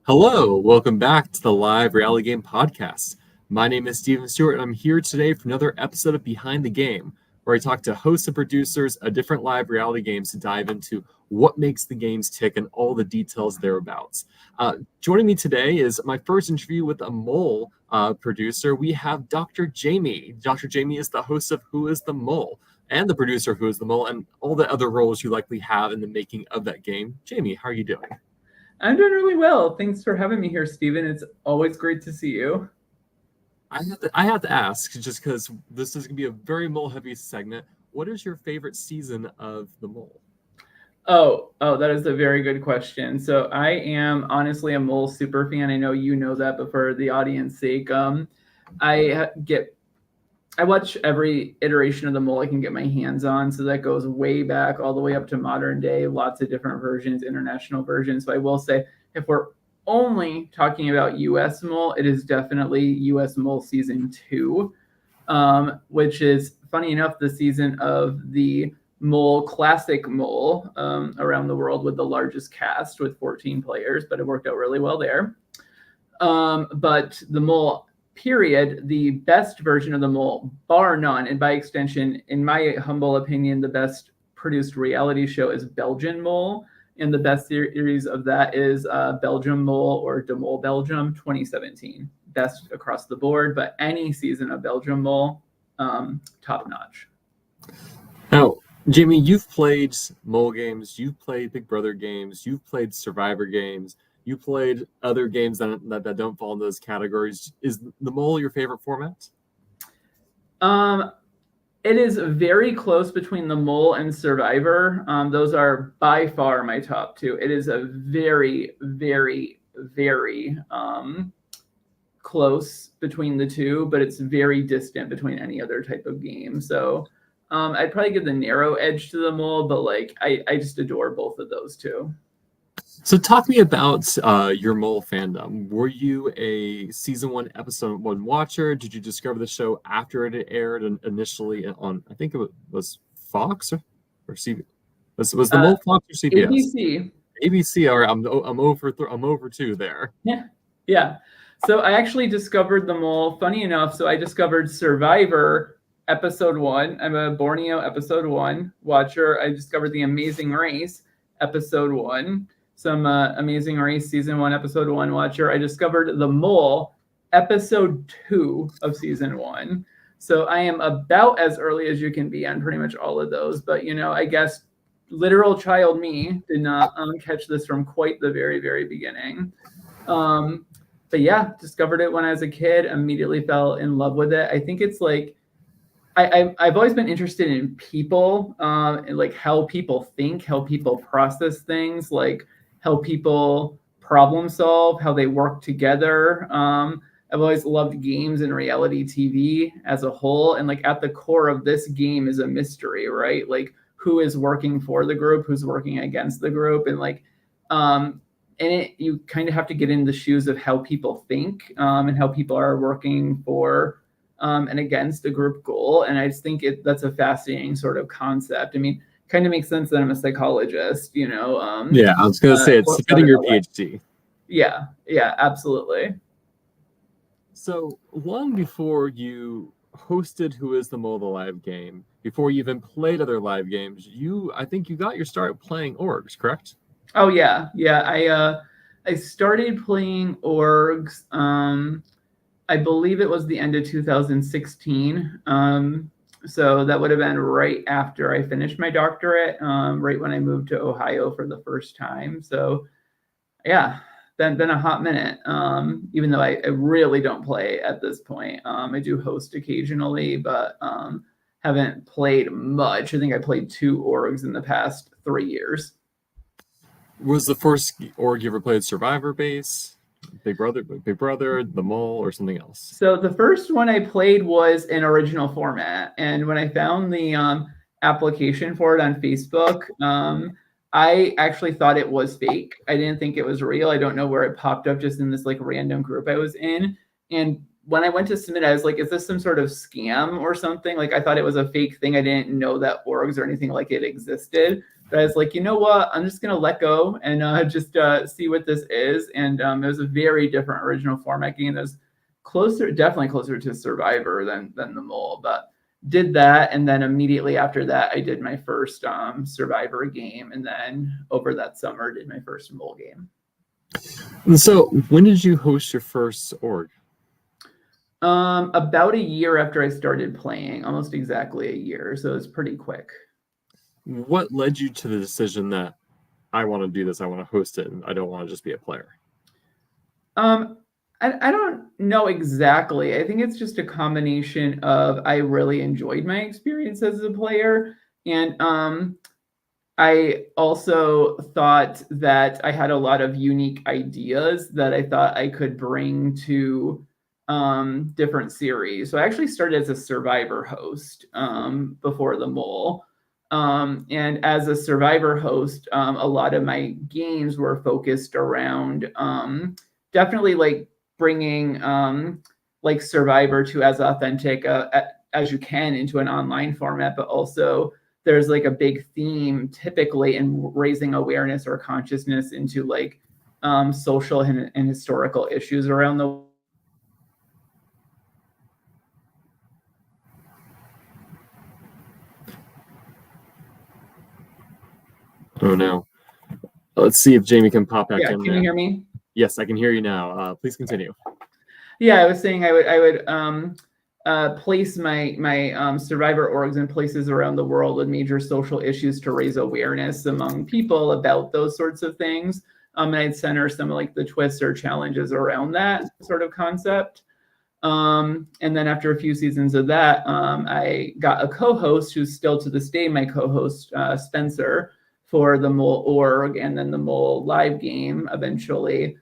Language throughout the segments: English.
Hello, welcome back to the Live Reality Game Podcast. My name is Steven Stewart, and I'm here today for another episode of Behind the Game, where I talk to hosts and producers of different live reality games to dive into what makes the games tick and all the details thereabouts. Joining me today is my first interview with a mole producer. We have Dr. Jamie. Dr. Jamie is the host of Who is the Mole and the producer of Who is the Mole and all the other roles you likely have in the making of that game. Jamie, how are you doing? I'm doing really well. Thanks for having me here, Steven. It's always great to see you. I have to ask, just because this is going to be a very mole-heavy segment, what is your favorite season of The Mole? Oh, that is a very good question. So I am honestly a Mole super fan. I know you know that, but for the audience's sake, I watch every iteration of The Mole I can get my hands on. So that goes way back all the way up to modern day, lots of different versions, international versions. So I will say, if we're only talking about US Mole, it is definitely US Mole Season 2, which is, funny enough, the season of the Mole Classic Mole around the world with the largest cast with 14 players, but it worked out really well there. But the Mole period, the best version of the Mole, bar none, and by extension, in my humble opinion, the best produced reality show is Belgian Mole, and the best series of that is Belgium Mole or De Mole Belgium 2017. Best across the board, but any season of Belgium Mole, top notch. Now, Jamie, you've played Mole games, you've played Big Brother games, you've played Survivor games, you played other games that don't fall in those categories. Is The Mole your favorite format? It is very close between The Mole and Survivor. Those are by far my top two. It is a very, very, very close between the two, but it's very distant between any other type of game. So I'd probably give the narrow edge to The Mole, but I just adore both of those two. So talk to me about your Mole fandom. Were you a season 1, episode 1 watcher? Did you discover the show after it aired and initially on, I think it was Fox or CBS? Was the Mole Fox or CBS? ABC. ABC. All right, I'm over 2 there. Yeah. So I actually discovered the Mole. Funny enough, so I discovered Survivor episode 1. I'm a Borneo episode 1 watcher. I discovered The Amazing Race episode 1. Some Amazing Race season 1 episode 1 watcher. I discovered the Mole episode 2 of season 1. So I am about as early as you can be on pretty much all of those. But I guess literal child me did not catch this from quite the very, very beginning. But yeah, discovered it when I was a kid, immediately fell in love with it. I think it's like, I've always been interested in people, and like how people think, how people process things, like how people problem solve, how they work together. I've always loved games and reality TV as a whole. And like at the core of this game is a mystery, right? Like who is working for the group, who's working against the group. And like, you kind of have to get in the shoes of how people think and how people are working for and against a group goal. And I just think that's a fascinating sort of concept. I mean, kind of makes sense that I'm a psychologist, Yeah, I was going to say it's fitting your PhD. Yeah, absolutely. So long before you hosted Who is the Mole, the live game, before you even played other live games, I think you got your start playing orgs, correct? Oh yeah. I started playing orgs. I believe it was the end of 2016. So that would have been right after I finished my doctorate, right when I moved to Ohio for the first time. So yeah, been a hot minute, even though I really don't play at this point. I do host occasionally, but haven't played much. I think I played 2 orgs in the past 3 years. Was the first org you ever played Survivor base? Big Brother, The Mole, or something else? So the first one I played was an original format. And when I found the application for it on Facebook, I actually thought it was fake. I didn't think it was real. I don't know where it popped up, just in this like random group I was in. And when I went to submit, I was like, is this some sort of scam or something? Like I thought it was a fake thing. I didn't know that orgs or anything like it existed. But I was like, you know what? I'm just gonna let go and just see what this is. And it was a very different original format game. That was definitely closer to Survivor than the Mole. But did that, and then immediately after that, I did my first Survivor game, and then over that summer, did my first Mole game. And so, when did you host your first org? About a year after I started playing, almost exactly a year. So it's pretty quick. What led you to the decision that I want to do this, I want to host it, and I don't want to just be a player? I don't know exactly. I think it's just a combination of I really enjoyed my experience as a player, and I also thought that I had a lot of unique ideas that I thought I could bring to different series. So I actually started as a Survivor host before the Mole. And as a Survivor host, a lot of my games were focused around definitely like bringing like Survivor to as authentic as you can into an online format, but also there's like a big theme typically in raising awareness or consciousness into like social and historical issues around the Oh no. Let's see if Jamie can pop back in Can you hear me? Yes, I can hear you now. Please continue. Yeah, I was saying I would place my Survivor orgs in places around the world with major social issues to raise awareness among people about those sorts of things. And I'd center some of like the twists or challenges around that sort of concept. And then after a few seasons of that, I got a co-host who's still to this day my co-host, Spencer, for the Mole org and then the Mole live game eventually.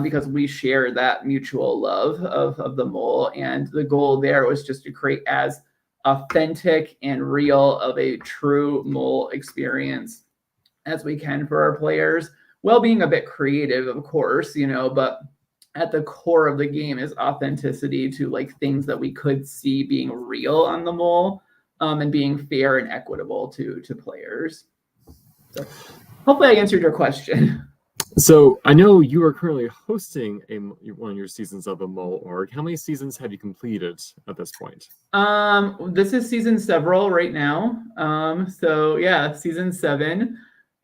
Because we share that mutual love of the Mole. And the goal there was just to create as authentic and real of a true Mole experience as we can for our players, while being a bit creative, of course, but at the core of the game is authenticity to like things that we could see being real on the Mole, and being fair and equitable to players. So hopefully I answered your question. So I know you are currently hosting one of your seasons of a Mole org. How many seasons have you completed at this point? This is season several right now. So yeah, season 7.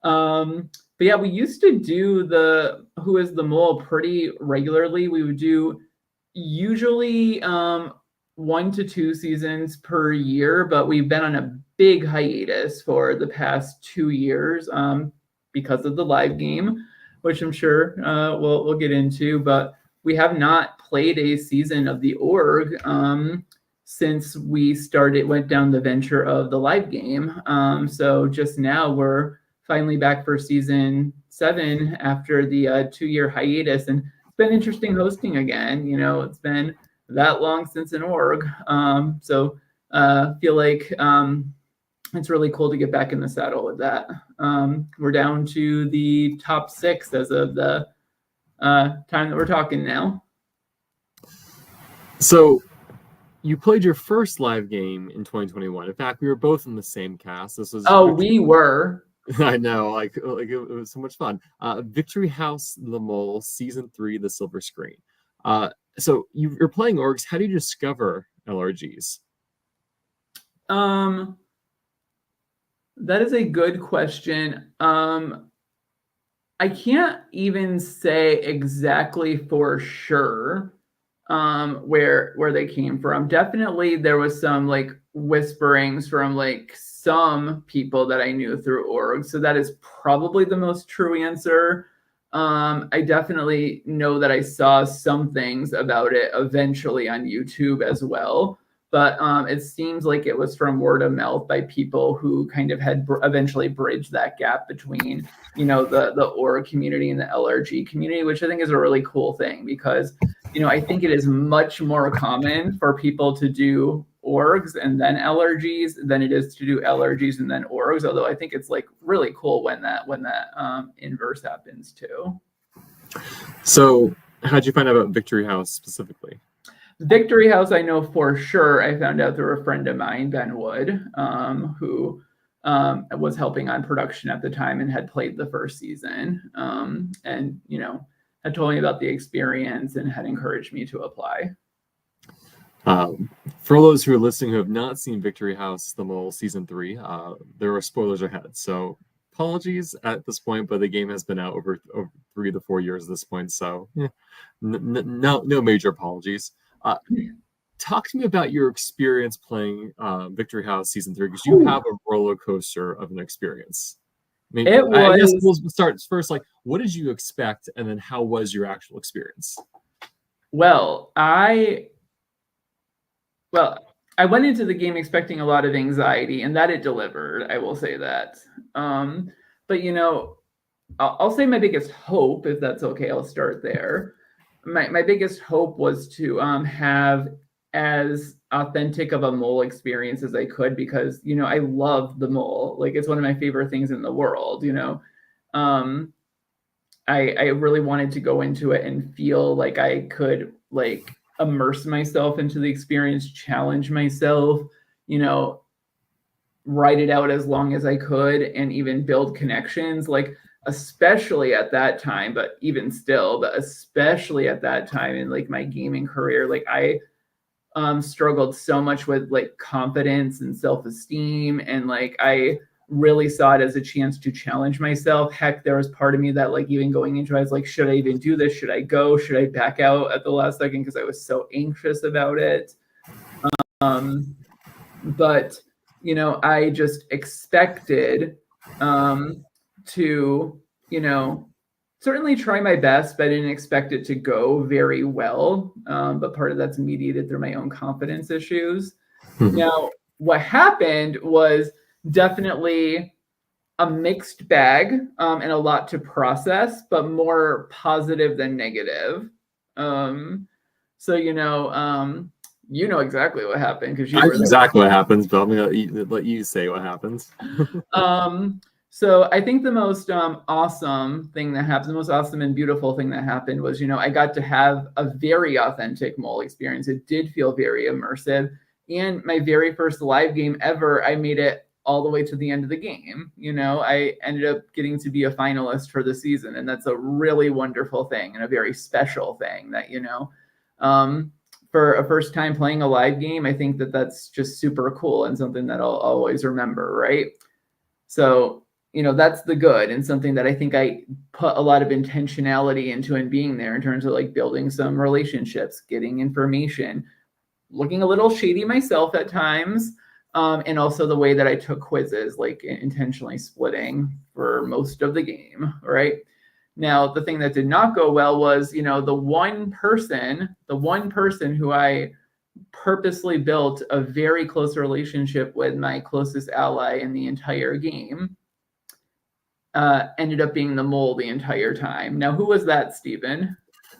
But yeah, we used to do the Who is the Mole pretty regularly. We would do usually 1 to 2 seasons per year, but we've been on a big hiatus for the past 2 years because of the live game, which I'm sure we'll get into. But we have not played a season of the org since we went down the venture of the live game. So just now we're finally back for season 7 after the 2-year hiatus, and it's been interesting hosting again. It's been that long since an org, so feel like it's really cool to get back in the saddle with that. We're down to the top 6 as of the time that we're talking now. So you played your first live game in 2021. In fact, we were both in the same cast. This was we were. I know, like it was so much fun. Victory House, The Mole, Season 3, The Silver Screen. So you're playing orgs. How do you discover LRGs? That is a good question. I can't even say exactly for sure where they came from. Definitely there was some like whisperings from like some people that I knew through org. So that is probably the most true answer. I definitely know that I saw some things about it eventually on YouTube as well. But it seems like it was from word of mouth by people who kind of had eventually bridged that gap between, the org community and the LRG community, which I think is a really cool thing because, I think it is much more common for people to do orgs and then LRGs than it is to do LRGs and then orgs. Although I think it's like really cool when that inverse happens too. So how'd you find out about Victory House specifically? Victory House, I know for sure. I found out through a friend of mine, Ben Wood, who was helping on production at the time and had played the first season, and had told me about the experience and had encouraged me to apply. For those who are listening who have not seen Victory House The Mole Season 3, there are spoilers ahead. So apologies at this point, but the game has been out over 3 to 4 years at this point. So no major apologies. Talk to me about your experience playing Victory House Season 3, because you have a roller coaster of an experience. I mean, I guess we'll start first, like, what did you expect, and then how was your actual experience? Well, I went into the game expecting a lot of anxiety, and that it delivered. I will say that. But I'll say my biggest hope, if that's okay. I'll start there. My biggest hope was to have as authentic of a mole experience as I could, because I love the mole. Like, it's one of my favorite things in the world. I really wanted to go into it and feel like I could immerse myself into the experience, challenge myself, write it out as long as I could, and even build connections, especially at that time, but even still, but especially at that time in my gaming career, I struggled so much with confidence and self-esteem, and I really saw it as a chance to challenge myself. Heck, there was part of me that even going into it, I was like, should I even do this? Should I go? Should I back out at the last second? Because I was so anxious about it. But I just expected to certainly try my best, but I didn't expect it to go very well. But part of that's mediated through my own confidence issues. Now, what happened was definitely a mixed bag, and a lot to process, but more positive than negative. So you know exactly what happened, because you know exactly what happens, but I'm gonna let you say what happens. So I think the most awesome thing that happened, the most awesome and beautiful thing that happened was, I got to have a very authentic mole experience. It did feel very immersive. And my very first live game ever, I made it all the way to the end of the game. I ended up getting to be a finalist for the season. And that's a really wonderful thing and a very special thing that, for a first time playing a live game, I think that that's just super cool and something that I'll always remember, right? So, that's the good, and something that I think I put a lot of intentionality into in being there, in terms of building some relationships, getting information, looking a little shady myself at times, and also the way that I took quizzes, intentionally splitting for most of the game, right? Now, the thing that did not go well was, the one person who I purposely built a very close relationship with, my closest ally in the entire game, ended up being the mole the entire time. Now, who was that, Stephen?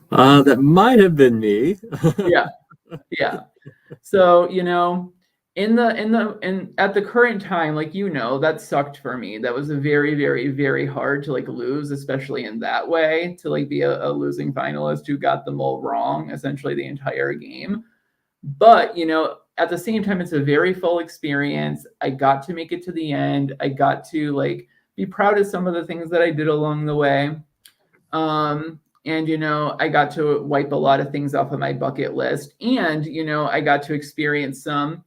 That might have been me. Yeah. So, at the current time, that sucked for me. That was a very, very, very hard to lose, especially in that way, to be a losing finalist who got the mole wrong essentially the entire game. But, at the same time, it's a very full experience. I got to make it to the end. I got to be proud of some of the things that I did along the way. And, I got to wipe a lot of things off of my bucket list. And, I got to experience some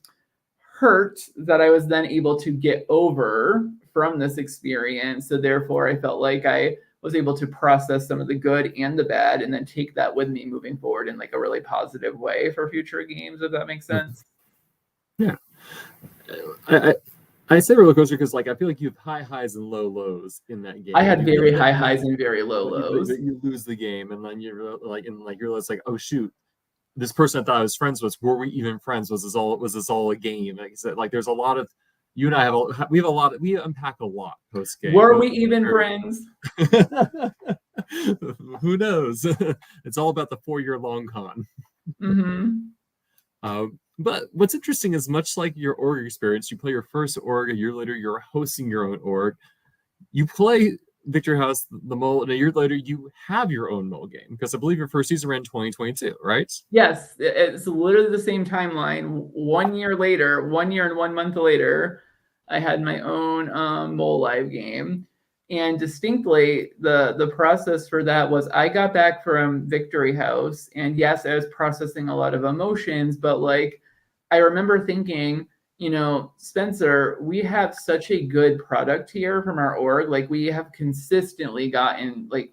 hurt that I was then able to get over from this experience. So therefore, I felt like I was able to process some of the good and the bad, and then take that with me moving forward in a really positive way for future games, if that makes sense. Yeah. I say roller coaster because I feel like you have high highs and low lows in that game. I had very high highs and very low lows. You lose the game, and then you're realize oh shoot, this person I thought I was friends with, were we even friends? Was this all a game? Like I said, there's a lot of, you and I we unpack a lot post game. Were we even friends? Who knows? It's all about the 4-year long con. But what's interesting is, much like your org experience, you play your first org, a year later you're hosting your own org. You play Victory House The Mole, and a year later you have your own mole game, because I believe your first season ran 2022, right? Yes, it's literally the same timeline. 1 year later, 1 year and 1 month later, I had my own mole live game. And distinctly, the process for that was I got back from Victory House, and yes, I was processing a lot of emotions, but like I remember thinking, Spencer, we have such a good product here from our org. Like we have consistently gotten like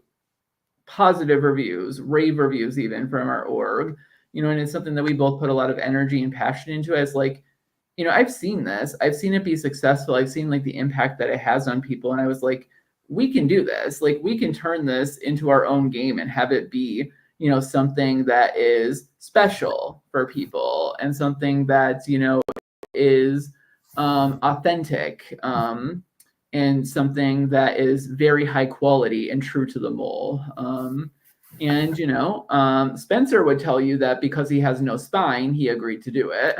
positive reviews, rave reviews even from our org, and it's something that we both put a lot of energy and passion into as like, I've seen this, I've seen it be successful. I've seen like the impact that it has on people. And I was like, we can do this. Like we can turn this into our own game and have it be, something that is special for people and something that, is authentic and something that is very high quality and true to the mole. Spencer would tell you that because he has no spine, he agreed to do it.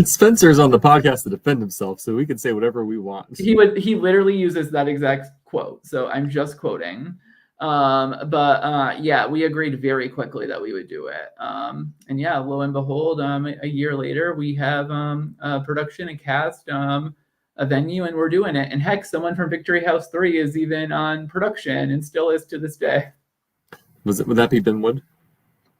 Spencer's on the podcast to defend himself, so we can say whatever we want. He literally uses that exact quote, so I'm just quoting. Yeah, we agreed very quickly that we would do it. And yeah, lo and behold, a year later, we have a production, a cast, a venue, and we're doing it. And heck, someone from Victory House 3 is even on production and still is to this day. Would that be Benwood?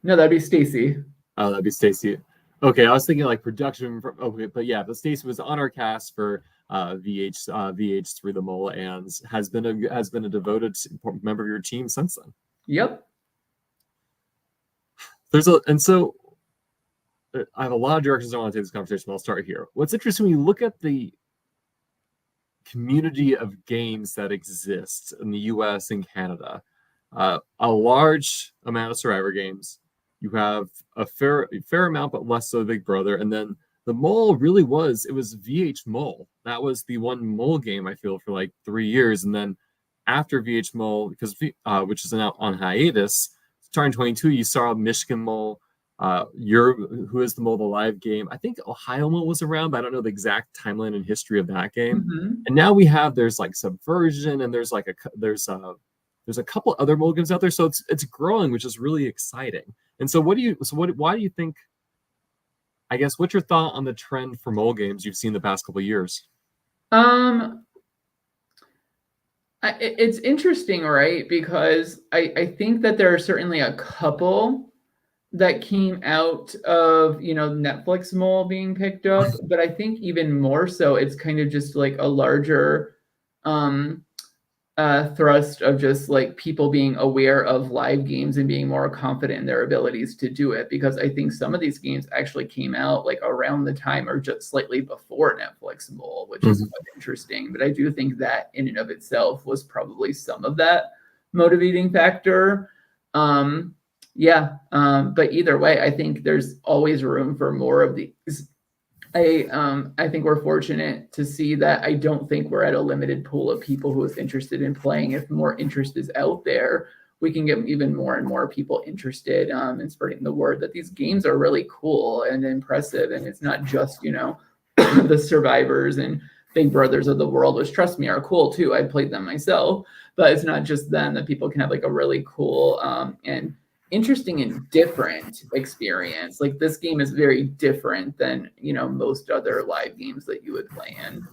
No, that'd be Stacy. Oh, that'd be Stacy. Okay, I was thinking like production. Okay, but yeah, but Stacy was on our cast for VH Through the Mole and has been a devoted member of your team since then. Yep. So I have a lot of directions I want to take this conversation, but I'll start here. What's interesting when you look at the community of games that exists in the US and Canada, a large amount of Survivor games. You have a fair amount, but less so Big Brother. And then the Mole really was VH Mole. That was the one Mole game, I feel, for like 3 years. And then after VH Mole, which is now on hiatus, starting 22, you saw Michigan Mole, Who Is the Mole, the live game. I think Ohio Mole was around, but I don't know the exact timeline and history of that game. Mm-hmm. And now there's like Subversion, and there's a couple other mole games out there. So it's growing, which is really exciting. And so why do you think, I guess, what's your thought on the trend for mole games you've seen the past couple of years? It's interesting, right? Because I think that there are certainly a couple that came out of, Netflix Mole being picked up, but I think even more so, it's kind of just like a larger thrust of just like people being aware of live games and being more confident in their abilities to do it, because I think some of these games actually came out like around the time or just slightly before Netflix Mole, which is quite interesting. But I do think that in and of itself was probably some of that motivating factor. But either way, I think there's always room for more of these. I think we're fortunate to see that. I don't think we're at a limited pool of people who is interested in playing. If more interest is out there, we can get even more and more people interested in spreading the word that these games are really cool and impressive. And it's not just, the Survivors and Big Brothers of the world, which, trust me, are cool too. I played them myself, but it's not just them, that people can have like a really cool and interesting and different experience. Like this game is very different than, most other live games that you would play in.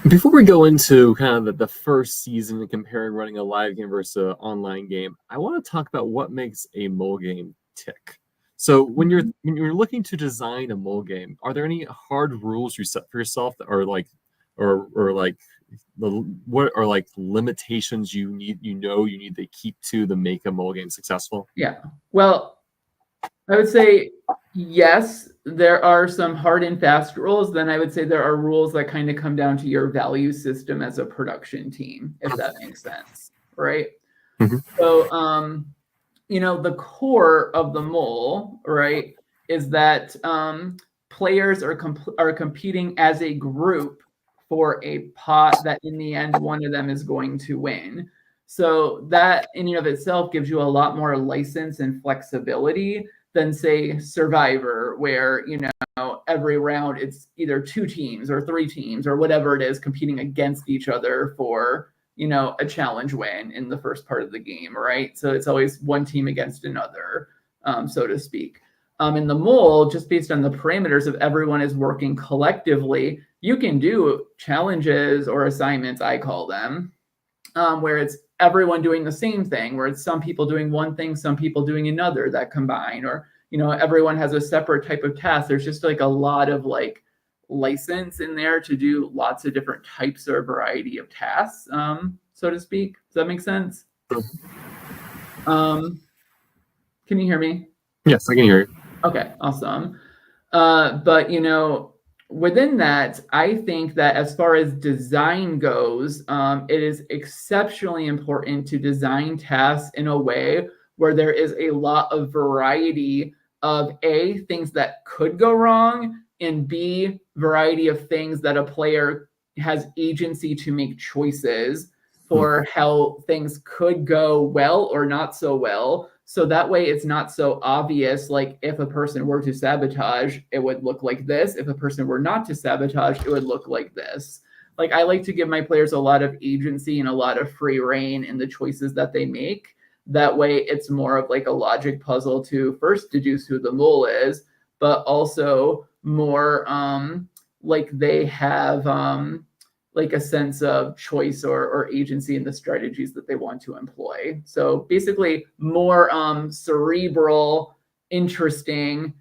Before we go into kind of the first season and comparing running a live game versus an online game, I want to talk about what makes a mole game tick. So when you're looking to design a mole game, are there any hard rules you set for yourself that are like, or like what are like limitations you need to keep to make a mole game successful? Yeah. Well, I would say yes, there are some hard and fast rules. Then I would say there are rules that kind of come down to your value system as a production team, if that makes sense, right? Mm-hmm. So, the core of the mole, right, is that players are competing as a group for a pot that in the end one of them is going to win. So that in and of itself gives you a lot more license and flexibility than, say, Survivor, where every round it's either 2 teams or 3 teams or whatever it is competing against each other for a challenge win in the first part of the game, right? So it's always one team against another, so to speak. In the mole, just based on the parameters of everyone is working collectively, you can do challenges or assignments, I call them, where it's everyone doing the same thing, where it's some people doing one thing, some people doing another that combine, or, everyone has a separate type of task. There's just like a lot of like license in there to do lots of different types or variety of tasks, so to speak. Does that make sense? Can you hear me? Yes, I can hear you. Okay, awesome. But within that, I think that as far as design goes, it is exceptionally important to design tasks in a way where there is a lot of variety of A, things that could go wrong, and B, variety of things that a player has agency to make choices for how things could go well or not so well. So that way it's not so obvious, like if a person were to sabotage, it would look like this. If a person were not to sabotage, it would look like this. Like I like to give my players a lot of agency and a lot of free reign in the choices that they make. That way it's more of like a logic puzzle to first deduce who the mole is, but also more like they have like a sense of choice or agency in the strategies that they want to employ. So basically more cerebral, interesting,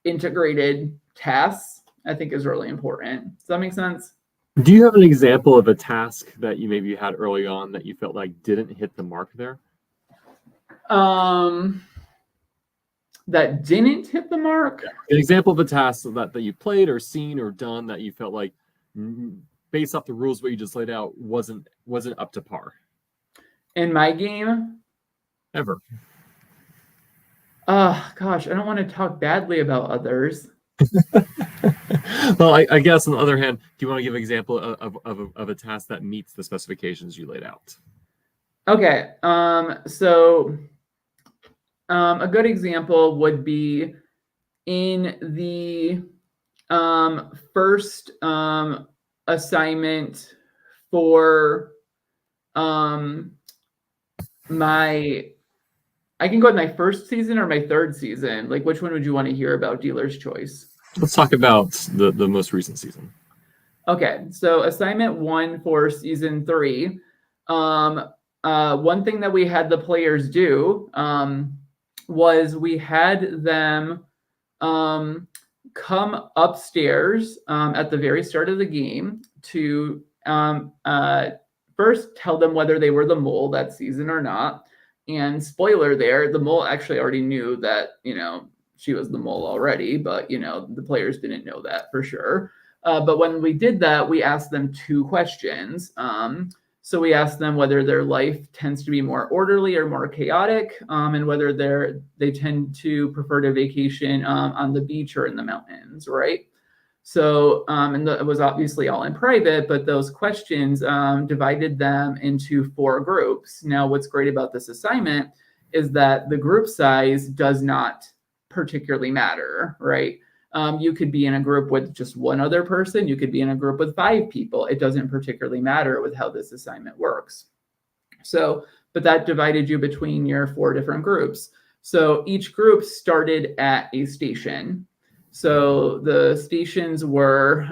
integrated tasks, I think is really important. Does that make sense? Do you have an example of a task that you maybe had early on that you felt like didn't hit the mark there? That didn't hit the mark? An example of a task that you played or seen or done that you felt like based off the rules what you just laid out wasn't up to par in my game ever. Gosh, I don't want to talk badly about others. Well, I guess on the other hand, do you want to give an example of a task that meets the specifications you laid out? Okay, so a good example would be in the first assignment for I can go with my first season or my third season. Like, which one would you want to hear about? Dealer's choice. Let's talk about the most recent season. Okay, so assignment 1 for season 3. One thing that we had the players do was we had them come upstairs at the very start of the game to first tell them whether they were the mole that season or not. And spoiler there, the mole actually already knew that, she was the mole already, but, the players didn't know that for sure. But when we did that, we asked them 2 questions. So we asked them whether their life tends to be more orderly or more chaotic, and whether they tend to prefer to vacation on the beach or in the mountains, right? So, and it was obviously all in private, but those questions divided them into 4 groups. Now, what's great about this assignment is that the group size does not particularly matter, right? You could be in a group with just one other person. You could be in a group with 5 people. It doesn't particularly matter with how this assignment works. So, but that divided you between your 4 different groups. So each group started at a station. So the stations were,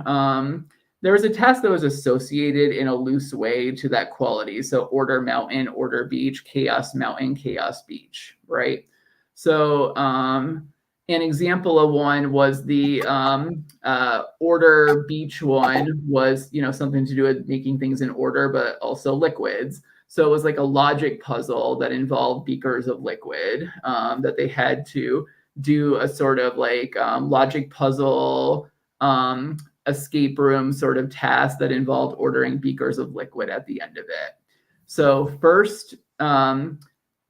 there was a task that was associated in a loose way to that quality. So order mountain, order beach, chaos mountain, chaos beach, right? So an example of one was the order beach one was, something to do with making things in order, but also liquids. So it was like a logic puzzle that involved beakers of liquid that they had to do a sort of like logic puzzle, escape room sort of task that involved ordering beakers of liquid at the end of it. So first,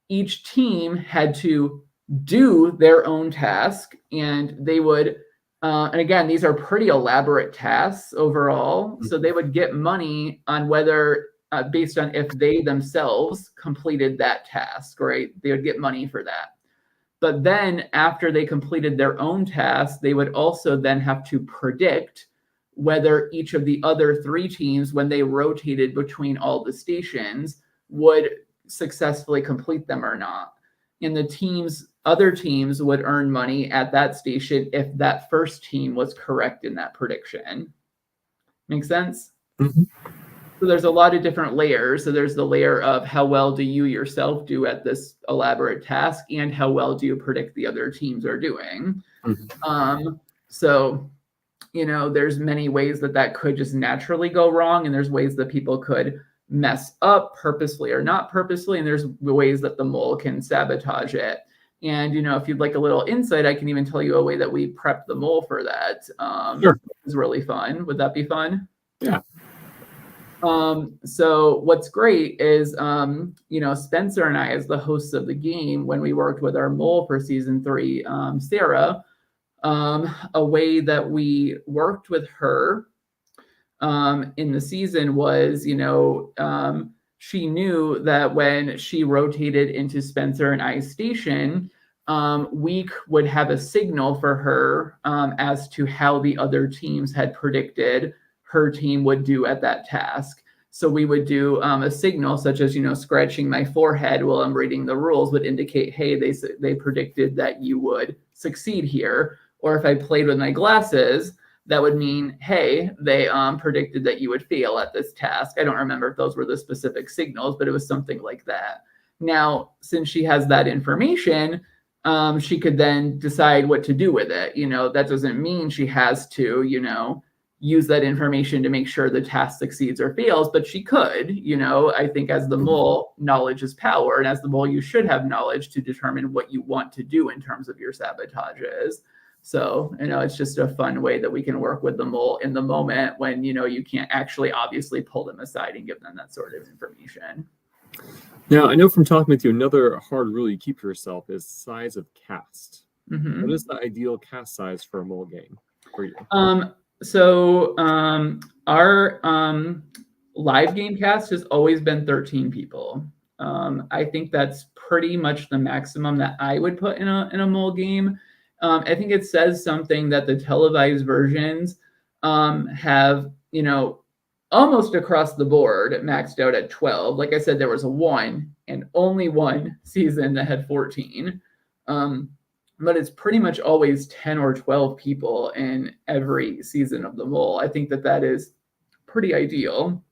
each team had to do their own task, and they would, and again, these are pretty elaborate tasks overall. So they would get money on whether, based on if they themselves completed that task, right? They would get money for that. But then after they completed their own task, they would also then have to predict whether each of the other 3 teams, when they rotated between all the stations, would successfully complete them or not. and the other teams would earn money at that station if that first team was correct in that prediction. Make sense? Mm-hmm. So there's a lot of different layers. So there's the layer of how well do you yourself do at this elaborate task, and how well do you predict the other teams are doing. Mm-hmm. So, there's many ways that could just naturally go wrong, and there's ways that people could mess up purposely or not purposely, and there's ways that the mole can sabotage it. And, if you'd like a little insight, I can even tell you a way that we prepped the mole for that. Sure. It's really fun. Would that be fun? Yeah. So what's great is, Spencer and I, as the hosts of the game, when we worked with our mole for season 3, Sarah, a way that we worked with her in the season was, she knew that when she rotated into Spencer and I's station, we would have a signal for her as to how the other teams had predicted her team would do at that task. So we would do a signal such as, scratching my forehead while I'm reading the rules would indicate, hey, they predicted that you would succeed here. Or if I played with my glasses, that would mean, hey, they predicted that you would fail at this task. I don't remember if those were the specific signals, but it was something like that. Now, since she has that information, she could then decide what to do with it. That doesn't mean she has to, use that information to make sure the task succeeds or fails, but she could. I think as the mole, knowledge is power, and as the mole, you should have knowledge to determine what you want to do in terms of your sabotages. So, it's just a fun way that we can work with the mole in the moment when, you can't actually obviously pull them aside and give them that sort of information. Now, I know from talking with you, another hard rule you keep for yourself is size of cast. Mm-hmm. What is the ideal cast size for a mole game for you? So our live game cast has always been 13 people. I think that's pretty much the maximum that I would put in a mole game. I think it says something that the televised versions have, almost across the board maxed out at 12. Like I said, there was one and only one season that had 14. But it's pretty much always 10 or 12 people in every season of the mole. I think that is pretty ideal.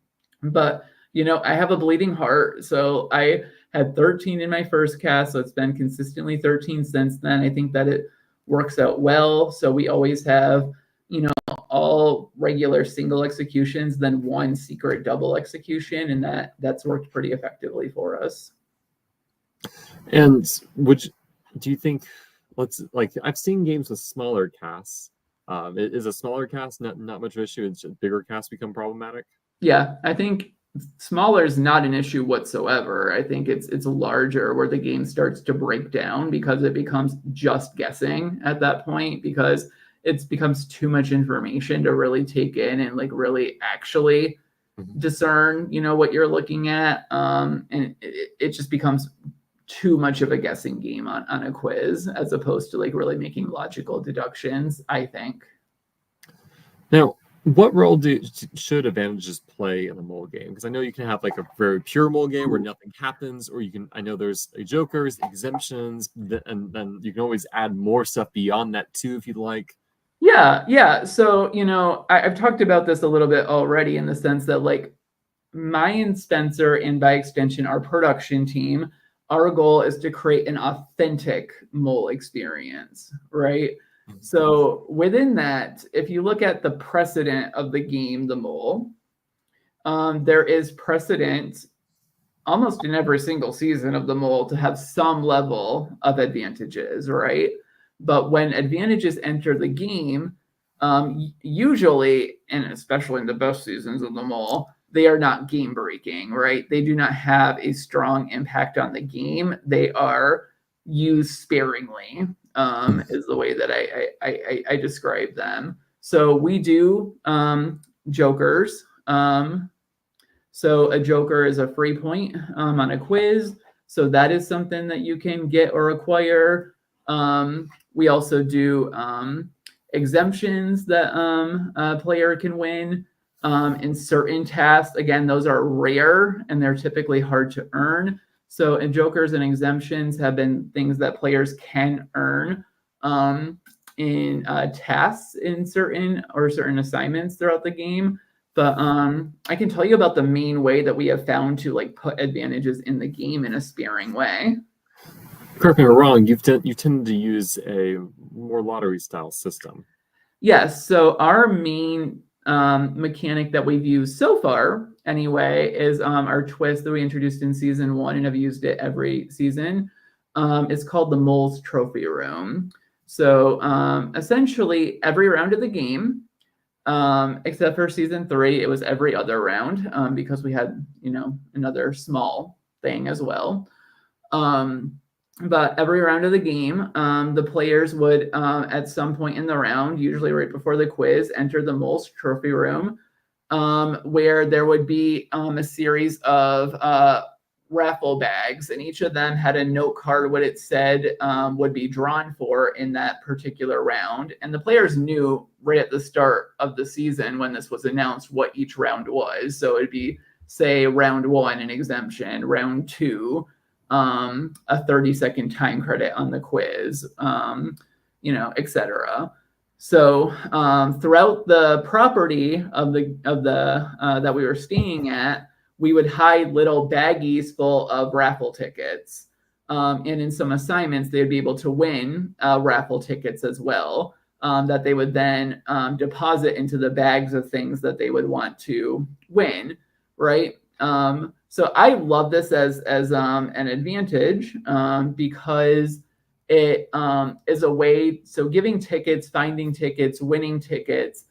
But, I have a bleeding heart. So I had 13 in my first cast. So it's been consistently 13 since then. I think that it works out well. So we always have, all regular single executions, then one secret double execution. And that's worked pretty effectively for us. And do you think, I've seen games with smaller casts. Is a smaller cast not much of an issue? It's bigger casts become problematic? Yeah, I think smaller is not an issue whatsoever. I think it's larger where the game starts to break down because it becomes just guessing at that point, because it becomes too much information to really take in and really actually discern, what you're looking at. And it just becomes too much of a guessing game on a quiz as opposed to really making logical deductions, I think. Now, what role should advantages play in a mole game? Because I know you can have a very pure mole game where nothing happens, or I know there's jokers, exemptions, and then you can always add more stuff beyond that too if you'd like. Yeah. So, I've talked about this a little bit already in the sense that my and Spencer, and by extension, our production team, our goal is to create an authentic mole experience, right? Mm-hmm. So within that, if you look at the precedent of the game, the mole, there is precedent almost in every single season of the mole to have some level of advantages, right? But when advantages enter the game, usually, and especially in the best seasons of the mole, they are not game breaking, right? They do not have a strong impact on the game. They are used sparingly, is the way that I describe them. So we do jokers. So a joker is a free point on a quiz. So that is something that you can get or acquire. We also do exemptions that a player can win. In certain tasks, again, those are rare and they're typically hard to earn. So, and jokers and exemptions have been things that players can earn in tasks in certain assignments throughout the game. But I can tell you about the main way that we have found to like put advantages in the game in a sparing way. Correct me if I'm wrong, you tend to use a more lottery style system. Yes. So our main mechanic that we've used so far, anyway, is our twist that we introduced in season 1 and have used it every season. It's called the Mole's Trophy Room. So essentially, every round of the game, except for season 3, it was every other round because we had, another small thing as well. But every round of the game, the players would, at some point in the round, usually right before the quiz, enter the Mole's Trophy Room, where there would be a series of raffle bags, and each of them had a note card what it said would be drawn for in that particular round. And the players knew right at the start of the season when this was announced what each round was. So it'd be, say, round 1, an exemption, round 2, a 30-second time credit on the quiz, etc. So throughout the property of the that we were staying at, we would hide little baggies full of raffle tickets. And in some assignments, they'd be able to win raffle tickets as well, that they would then deposit into the bags of things that they would want to win, right? So I love this as an advantage because it is a way, so giving tickets, finding tickets, winning tickets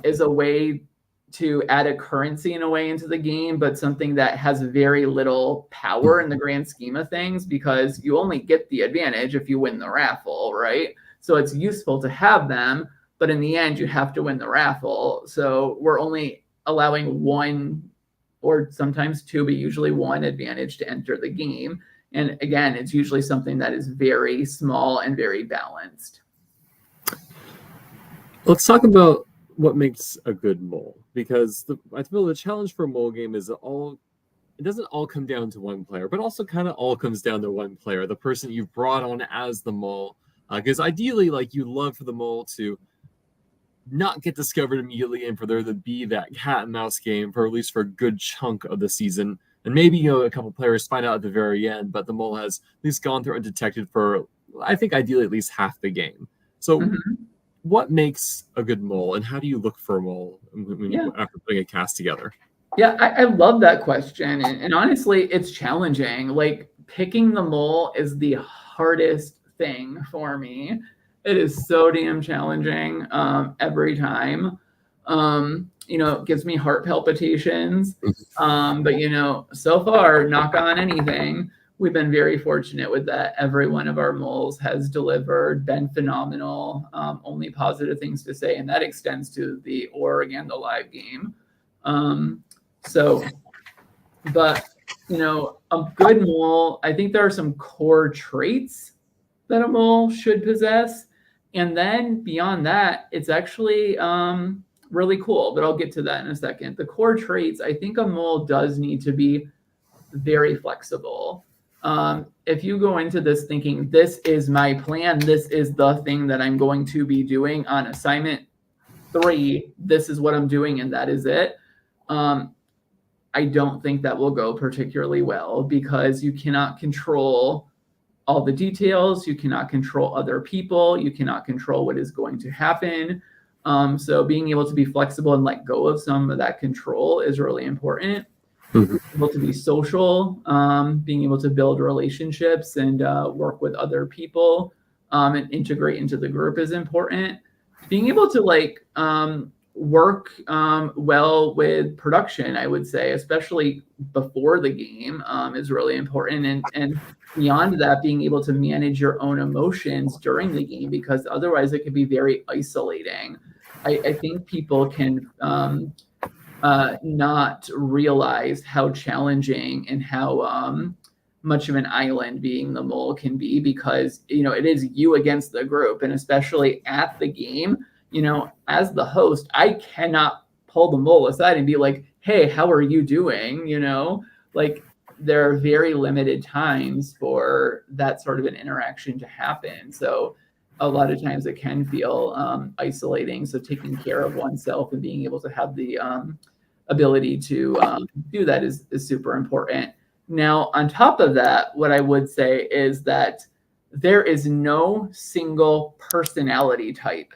is a way to add a currency in a way into the game, but something that has very little power in the grand scheme of things because you only get the advantage if you win the raffle, right? So it's useful to have them, but in the end, you have to win the raffle. So we're only allowing one or sometimes 2, but usually 1 advantage to enter the game. And again, it's usually something that is very small and very balanced. Let's talk about what makes a good mole, because I feel the challenge for a mole game is it doesn't all come down to one player, but also kind of all comes down to one player, the person you've brought on as the mole. Because ideally, like, you love for the mole to not get discovered immediately and for there to be that cat and mouse game for at least for a good chunk of the season. And maybe, a couple players find out at the very end, but the mole has at least gone through undetected for, I think, ideally at least half the game. So what makes a good mole, and how do you look for a mole after putting a cast together? Yeah, I love that question. And honestly, it's challenging. Like, picking the mole is the hardest thing for me. It is so damn challenging every time. It gives me heart palpitations. But, so far, knock on anything, we've been very fortunate with that. Every one of our moles has delivered, been phenomenal, only positive things to say. And that extends to the org and the live game. A good mole, I think there are some core traits that a mole should possess. And then beyond that, it's actually really cool, but I'll get to that in a second. The core traits, I think a mole does need to be very flexible. If you go into this thinking, this is my plan, this is the thing that I'm going to be doing on assignment 3, this is what I'm doing, and that is it. I don't think that will go particularly well because you cannot control all the details. You cannot control other people. You cannot control what is going to happen. So being able to be flexible and let go of some of that control is really important. Being able to be social, being able to build relationships and work with other people and integrate into the group is important. Being able to work well with production, I would say, especially before the game, is really important. And beyond that, being able to manage your own emotions during the game, because otherwise it could be very isolating. I think people can not realize how challenging and how much of an island being the mole can be, because it is you against the group, and especially at the game. As the host, I cannot pull the mole aside and be like, hey, how are you doing? there are very limited times for that sort of an interaction to happen. So a lot of times it can feel isolating. So taking care of oneself and being able to have the ability to do that is super important. Now, on top of that, what I would say is that there is no single personality type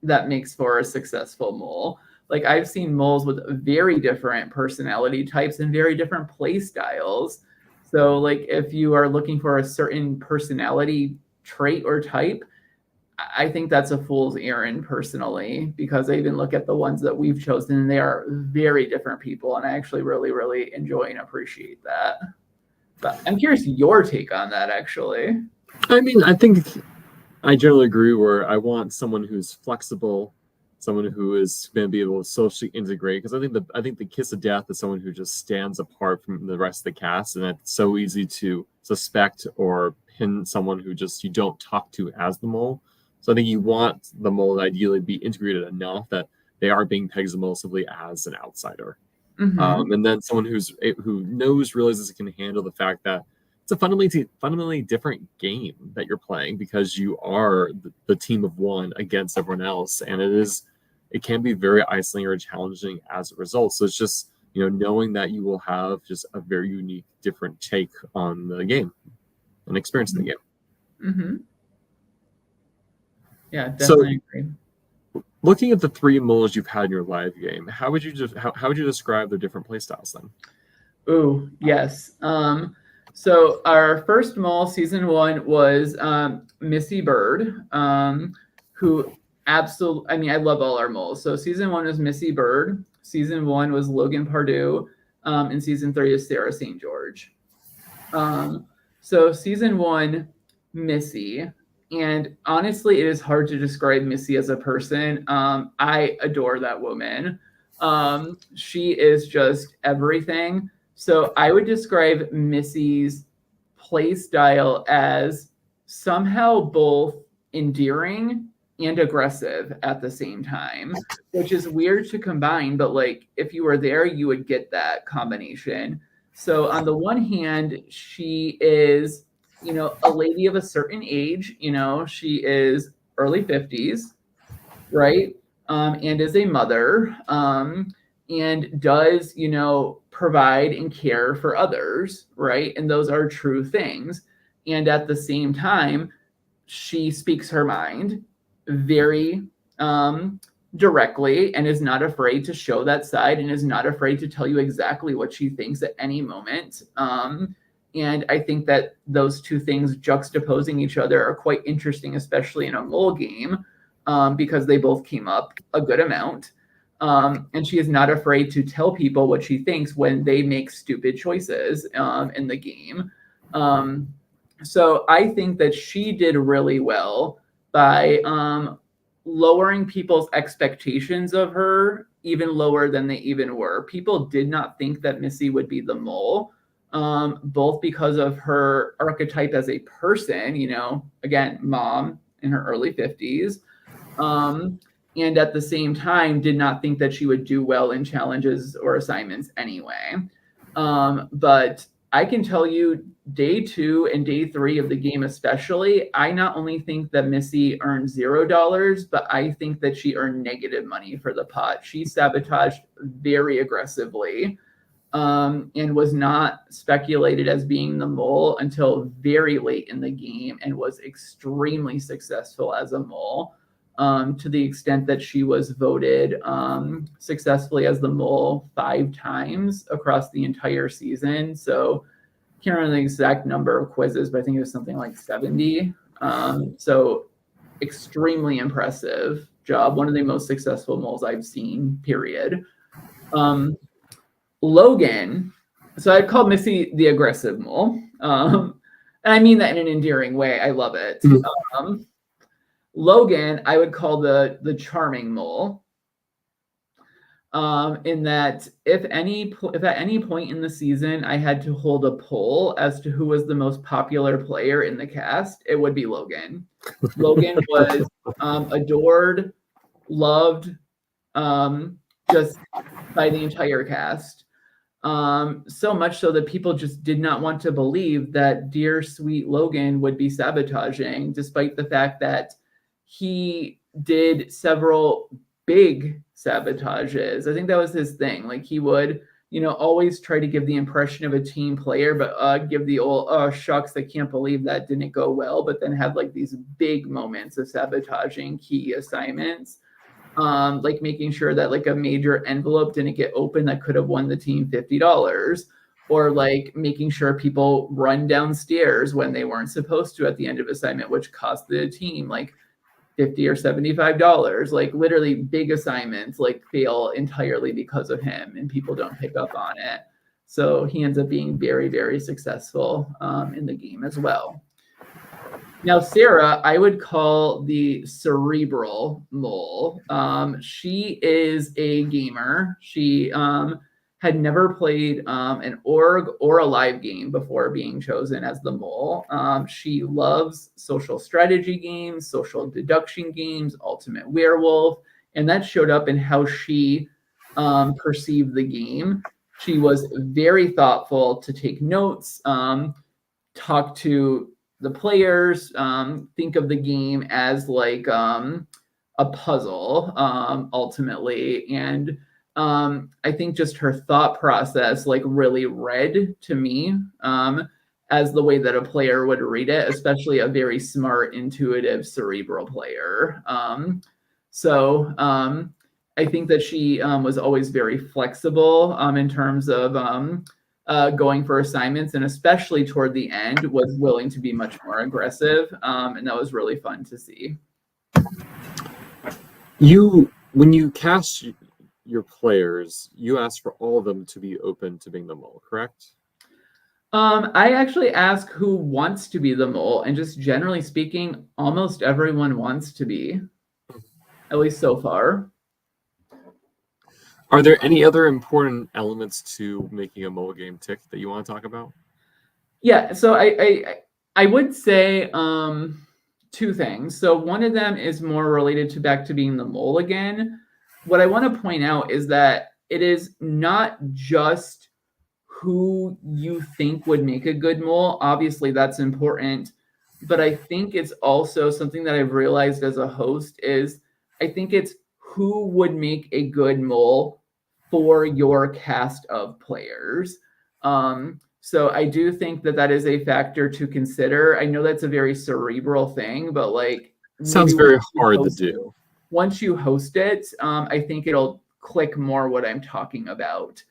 that makes for a successful mole. Like I've seen moles with very different personality types and very different play styles. So like if you are looking for a certain personality trait or type, I think that's a fool's errand personally, because I even look at the ones that we've chosen and they are very different people. And I actually really, really enjoy and appreciate that. But I'm curious your take on that actually. I mean, I think I generally agree where I want someone who's flexible, someone who is going to be able to socially integrate. Because I think the kiss of death is someone who just stands apart from the rest of the cast, and it's so easy to suspect or pin someone who just you don't talk to as the mole. So I think you want the mole to ideally be integrated enough that they are being pegged as the mole simply as an outsider. Mm-hmm. And then someone who realizes it can handle the fact that it's a fundamentally different game that you're playing, because you are the team of one against everyone else, and it can be very isolating or challenging as a result. So it's just knowing that you will have just a very unique, different take on the game and experience in the game. Mm-hmm. Yeah, definitely agree. Looking at the 3 moles you've had in your live game, how would you describe their different playstyles then? Ooh, yes. So our first mole, season 1, was Missy Bird, who absolutely, I mean, I love all our moles. So season 1 was Missy Bird, season 1 was Logan Pardue, and season 3 is Sarah St. George. So season 1, Missy. And honestly, it is hard to describe Missy as a person. I adore that woman. She is just everything. So I would describe Missy's play style as somehow both endearing and aggressive at the same time, which is weird to combine, but like if you were there, you would get that combination. So on the one hand, she is a lady of a certain age, she is early 50s, right? And is a mother, and does, provide and care for others, right? And those are true things. And at the same time, she speaks her mind very directly and is not afraid to show that side and is not afraid to tell you exactly what she thinks at any moment. And I think that those two things juxtaposing each other are quite interesting, especially in a mole game, because they both came up a good amount. And she is not afraid to tell people what she thinks when they make stupid choices in the game. So I think that she did really well by lowering people's expectations of her even lower than they even were. People did not think that Missy would be the mole. Both because of her archetype as a person, again, mom in her early 50s, and at the same time did not think that she would do well in challenges or assignments anyway. But I can tell you, day 2 and day 3 of the game especially, I not only think that Missy earned $0, but I think that she earned negative money for the pot. She sabotaged very aggressively. And was not speculated as being the mole until very late in the game, and was extremely successful as a mole, to the extent that she was voted successfully as the mole 5 times across the entire season. So I can't remember the exact number of quizzes, but I think it was something like 70. So extremely impressive job. One of the most successful moles I've seen, period. Logan, so I'd call Missy the aggressive mole. And I mean that in an endearing way. I love it. Mm-hmm. Logan, I would call the charming mole. In that if at any point in the season I had to hold a poll as to who was the most popular player in the cast, it would be Logan. Logan was adored, loved, just by the entire cast. So much so that people just did not want to believe that dear sweet Logan would be sabotaging, despite the fact that he did several big sabotages. I think that was his thing. Like he would, always try to give the impression of a team player, but give the old, oh shucks, I can't believe that didn't go well, but then have like these big moments of sabotaging key assignments. Like making sure that like a major envelope didn't get open that could have won the team $50, or like making sure people run downstairs when they weren't supposed to at the end of assignment, which cost the team like $50 or $75. Like literally big assignments like fail entirely because of him, and people don't pick up on it. So he ends up being very, very successful in the game as well. Now, Sarah, I would call the cerebral mole. She is a gamer. She had never played an org or a live game before being chosen as the mole. She loves social strategy games, social deduction games, Ultimate Werewolf, and that showed up in how she perceived the game. She was very thoughtful to take notes, talk to the players, think of the game as like a puzzle ultimately. And I think just her thought process like really read to me as the way that a player would read it, especially a very smart, intuitive, cerebral player. So I think that she was always very flexible in terms of going for assignments, and especially toward the end was willing to be much more aggressive, and that was really fun to see. When you cast your players, you ask for all of them to be open to being the mole, correct? I actually ask who wants to be the mole, and just generally speaking, almost everyone wants to be, at least so far. Are there any other important elements to making a mole game tick that you want to talk about? Yeah, so I would say two things. So one of them is more related to back to being the mole again. What I want to point out is that it is not just who you think would make a good mole. Obviously, that's important. But I think it's also something that I've realized as a host is I think it's who would make a good mole for your cast of players. So I do think that is a factor to consider. I know that's a very cerebral thing, but like sounds very hard to do. Once you host it, I think it'll click more what I'm talking about.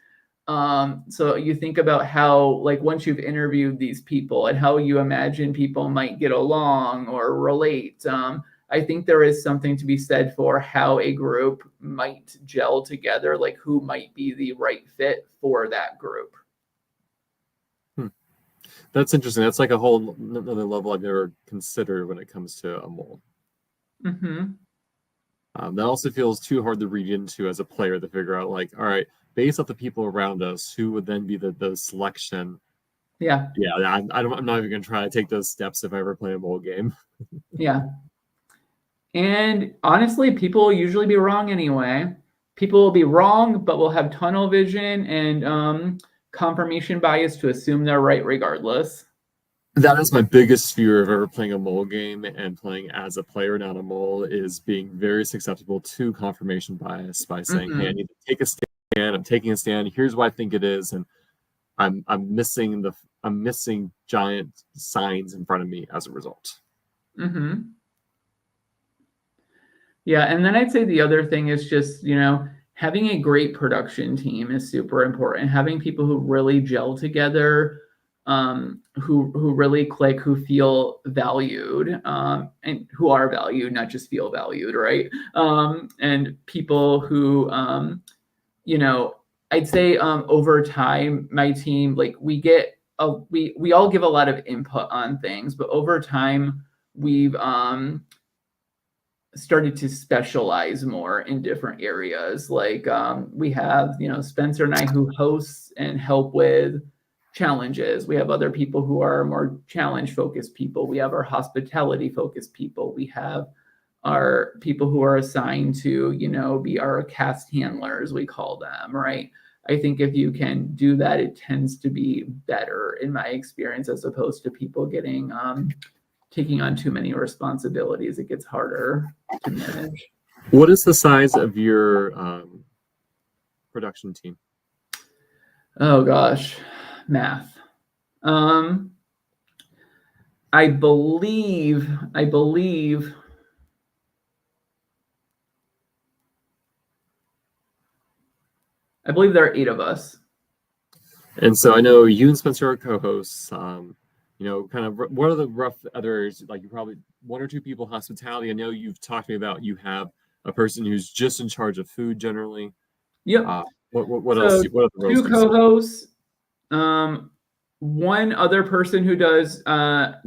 So you think about how, like, once you've interviewed these people and how you imagine people might get along or relate, I think there is something to be said for how a group might gel together, like who might be the right fit for that group. That's interesting. That's like a whole another level I've never considered when it comes to a mole. Mm-hmm. That also feels too hard to read into as a player to figure out, like, all right, based off the people around us, who would then be the selection? Yeah. I'm not even going to try to take those steps if I ever play a mole game. Yeah. And honestly, people will usually be wrong anyway. People will be wrong, but will have tunnel vision and confirmation bias to assume they're right regardless. That is my biggest fear of ever playing a mole game and playing as a player, not a mole, is being very susceptible to confirmation bias by saying, hey, I need to take a stand. I'm taking a stand. Here's what I think it is. And I'm missing giant signs in front of me as a result. Mm-hmm. Yeah, and then I'd say the other thing is just, having a great production team is super important. Having people who really gel together, who really click, who feel valued, and who are valued, not just feel valued, right? And people who, I'd say over time, my team, like we all give a lot of input on things, but over time we've started to specialize more in different areas. Like we have, Spencer and I who hosts and help with challenges. We have other people who are more challenge focused people. We have our hospitality focused people. We have our people who are assigned to, be our cast handlers, we call them, right? I think if you can do that, it tends to be better in my experience, as opposed to people getting taking on too many responsibilities. It gets harder to manage. What is the size of your production team? Oh gosh, math. I believe there are 8 of us. And so I know you and Spencer are co-hosts. Kind of what are the rough others? Like, you probably 1 or 2 people hospitality. I know you've talked to me about you have a person who's just in charge of food generally. Yep. What So else? What other roles 2 do you see? co-hosts, 1 other person who does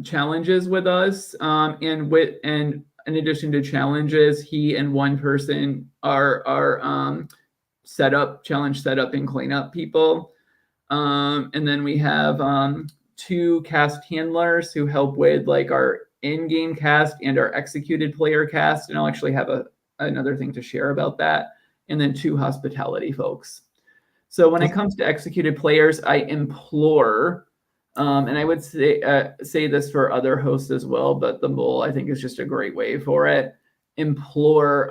challenges with us, and in addition to challenges, he and 1 person are challenge setup and cleanup people. And then we have 2 cast handlers who help with like our in-game cast and our executed player cast. And I'll actually have another thing to share about that. And then 2 hospitality folks. So when it comes to executed players, I implore, and I would say this for other hosts as well, but the mole I think is just a great way for it. Implore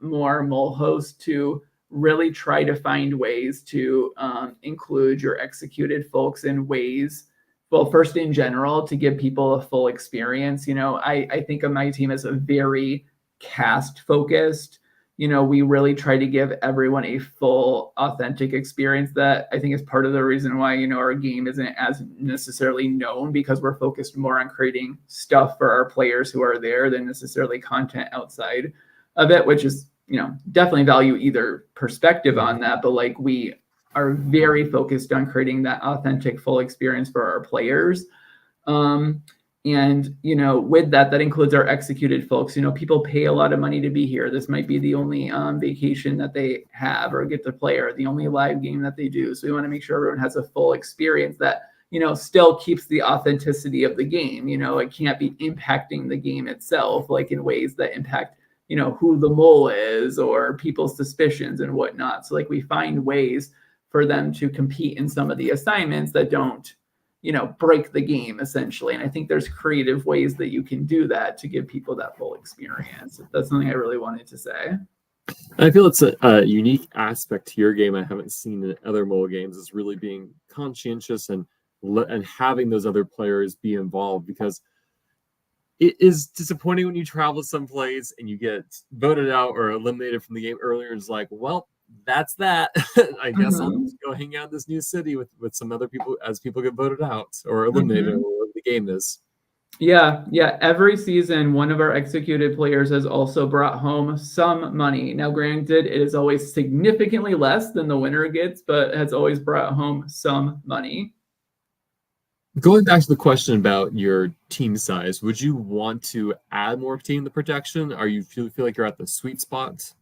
more mole hosts to really try to find ways to include your executed folks in ways, well, first in general, to give people a full experience. I think of my team as a very cast focused. We really try to give everyone a full, authentic experience. That I think is part of the reason why, our game isn't as necessarily known, because we're focused more on creating stuff for our players who are there than necessarily content outside of it, which is, definitely value either perspective on that. But like, we are very focused on creating that authentic, full experience for our players. And, with that includes our executed folks. People pay a lot of money to be here. This might be the only vacation that they have or get to play, or the only live game that they do. So we want to make sure everyone has a full experience that, still keeps the authenticity of the game. It can't be impacting the game itself, like in ways that impact, who the mole is or people's suspicions and whatnot. So like, we find ways for them to compete in some of the assignments that don't, break the game essentially. And I think there's creative ways that you can do that to give people that full experience. That's something I really wanted to say. I feel it's a unique aspect to your game I haven't seen in other mobile games, is really being conscientious and having those other players be involved, because it is disappointing when you travel someplace and you get voted out or eliminated from the game earlier. And it's like, well, that's that. I guess I'll just go hang out in this new city with some other people as people get voted out or eliminated or whatever the game is. Yeah. Every season, one of our executed players has also brought home some money. Now, granted, it is always significantly less than the winner gets, but has always brought home some money. Going back to the question about your team size, would you want to add more team to protection? Are you feel like you're at the sweet spot?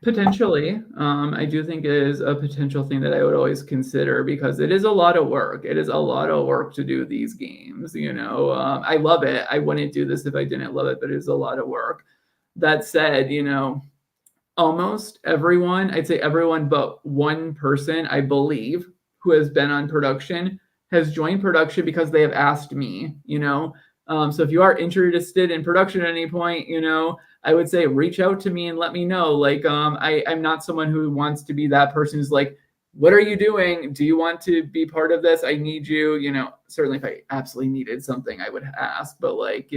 Potentially. I do think it is a potential thing that I would always consider, because it is a lot of work. It is a lot of work to do these games. I love it. I wouldn't do this if I didn't love it, but it is a lot of work. That said, almost everyone, I'd say everyone but 1 person, I believe, who has been on production has joined production because they have asked me, so if you are interested in production at any point, I would say reach out to me and let me know. Like, I'm not someone who wants to be that person who's like, what are you doing? Do you want to be part of this? I need you. Certainly if I absolutely needed something, I would ask. But like,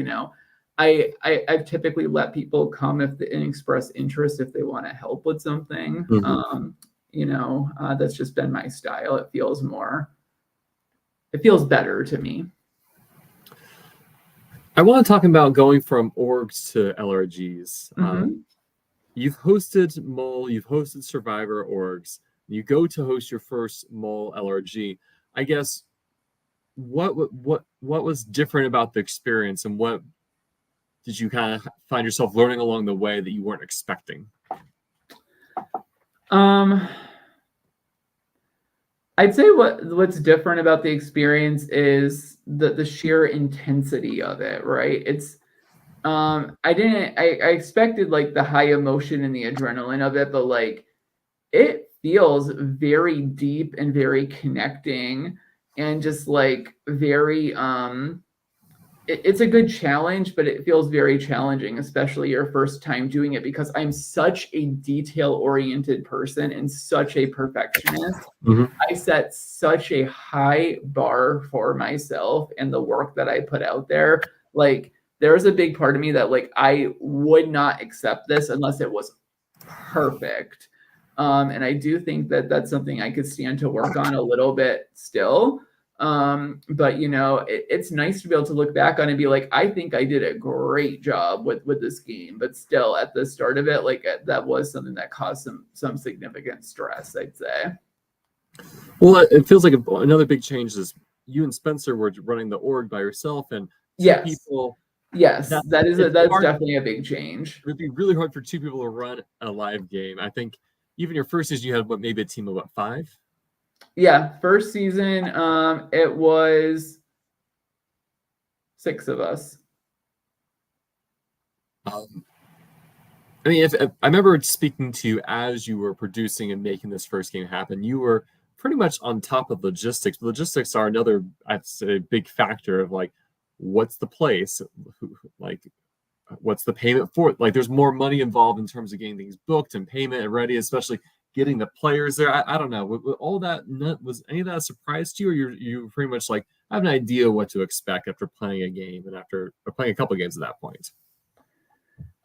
I've typically let people come and express interest if they want to help with something. That's just been my style. It feels better to me. I want to talk about going from orgs to LRGs. You've hosted Mole, you've hosted Survivor orgs. You go to host your first Mole LRG. I guess what was different about the experience, and what did you kind of find yourself learning along the way that you weren't expecting? I'd say what's different about the experience is the sheer intensity of it, right? It's I expected like the high emotion and the adrenaline of it, but like, it feels very deep and very connecting, and just like very it's a good challenge, but it feels very challenging, especially your first time doing it, because I'm such a detail-oriented person and such a perfectionist. Mhm. I set such a high bar for myself and the work that I put out there. Like, there's a big part of me that like I would not accept this unless it was perfect. And I do think that that's something I could stand to work on a little bit still. But it's nice to be able to look back on and be like, I think I did a great job with this game. But still, at the start of it, like that was something that caused some significant stress, I'd say. Well, it feels like another big change is you and Spencer were running the org by yourself, and two Yes. people. Yes, that's hard. definitely a big change. It would be really hard for two people to run a live game. I think even your first season, you had maybe a team of 5? Yeah, first season, it was 6 of us. I mean, if I remember speaking to you as you were producing and making this first game happen, you were pretty much on top of logistics. Logistics are another, I'd say, big factor of like, what's the place, like, what's the payment for it? Like, there's more money involved in terms of getting things booked and payment and ready, especially getting the players there. I don't know. With all that, was any of that a surprise to you, or you pretty much like, I have an idea what to expect after playing a game and after playing a couple of games at that point?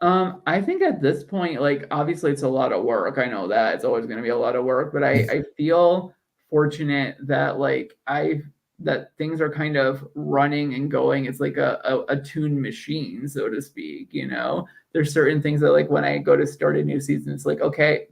I think at this point, like obviously it's a lot of work. I know that it's always going to be a lot of work, but I feel fortunate that that things are kind of running and going. It's like a tuned machine, so to speak. There's certain things that like when I go to start a new season, it's like, okay,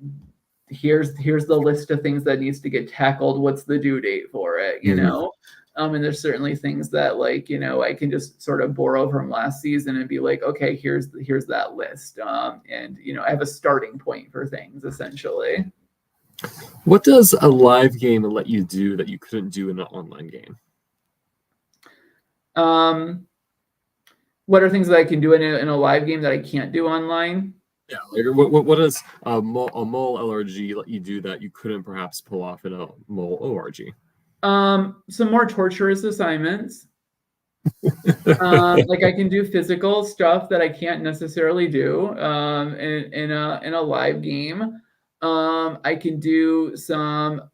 here's the list of things that needs to get tackled. What's the due date for it? And there's certainly things that like, I can just sort of borrow from last season and be like, okay, here's that list. And I have a starting point for things essentially. What does a live game let you do that you couldn't do in an online game? What are things that I can do in a live game that I can't do online? Yeah, like what does a mole LRG let you do that you couldn't perhaps pull off in a mole ORG? Some more torturous assignments. Like I can do physical stuff that I can't necessarily do in a live game. I can do some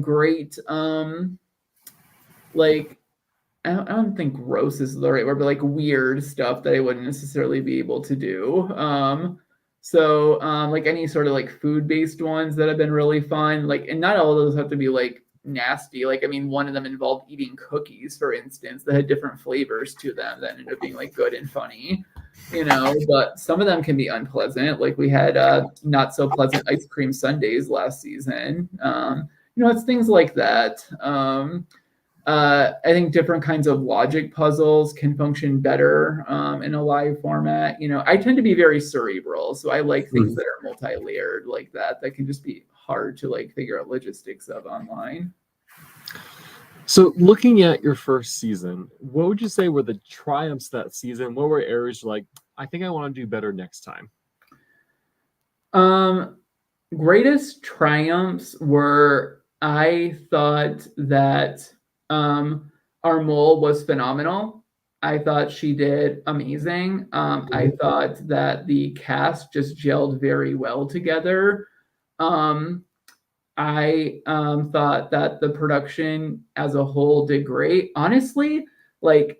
great like I don't think gross is the right word, but like weird stuff that I wouldn't necessarily be able to do. So like any sort of like food-based ones that have been really fun. Like, and not all of those have to be like nasty. Like, I mean, one of them involved eating cookies, for instance, that had different flavors to them that ended up being like good and funny, but some of them can be unpleasant. Like we had not so pleasant ice cream sundaes last season. It's things like that. I think different kinds of logic puzzles can function better in a live format. I tend to be very cerebral, so I like things that are multi-layered like that can just be hard to like figure out logistics of online. So looking at your first season, what would you say were the triumphs that season? What were areas like, I think I want to do better next time? Greatest triumphs were, I thought that our mole was phenomenal. I thought she did amazing. I thought that the cast just gelled very well together. I thought that the production as a whole did great. Honestly, like,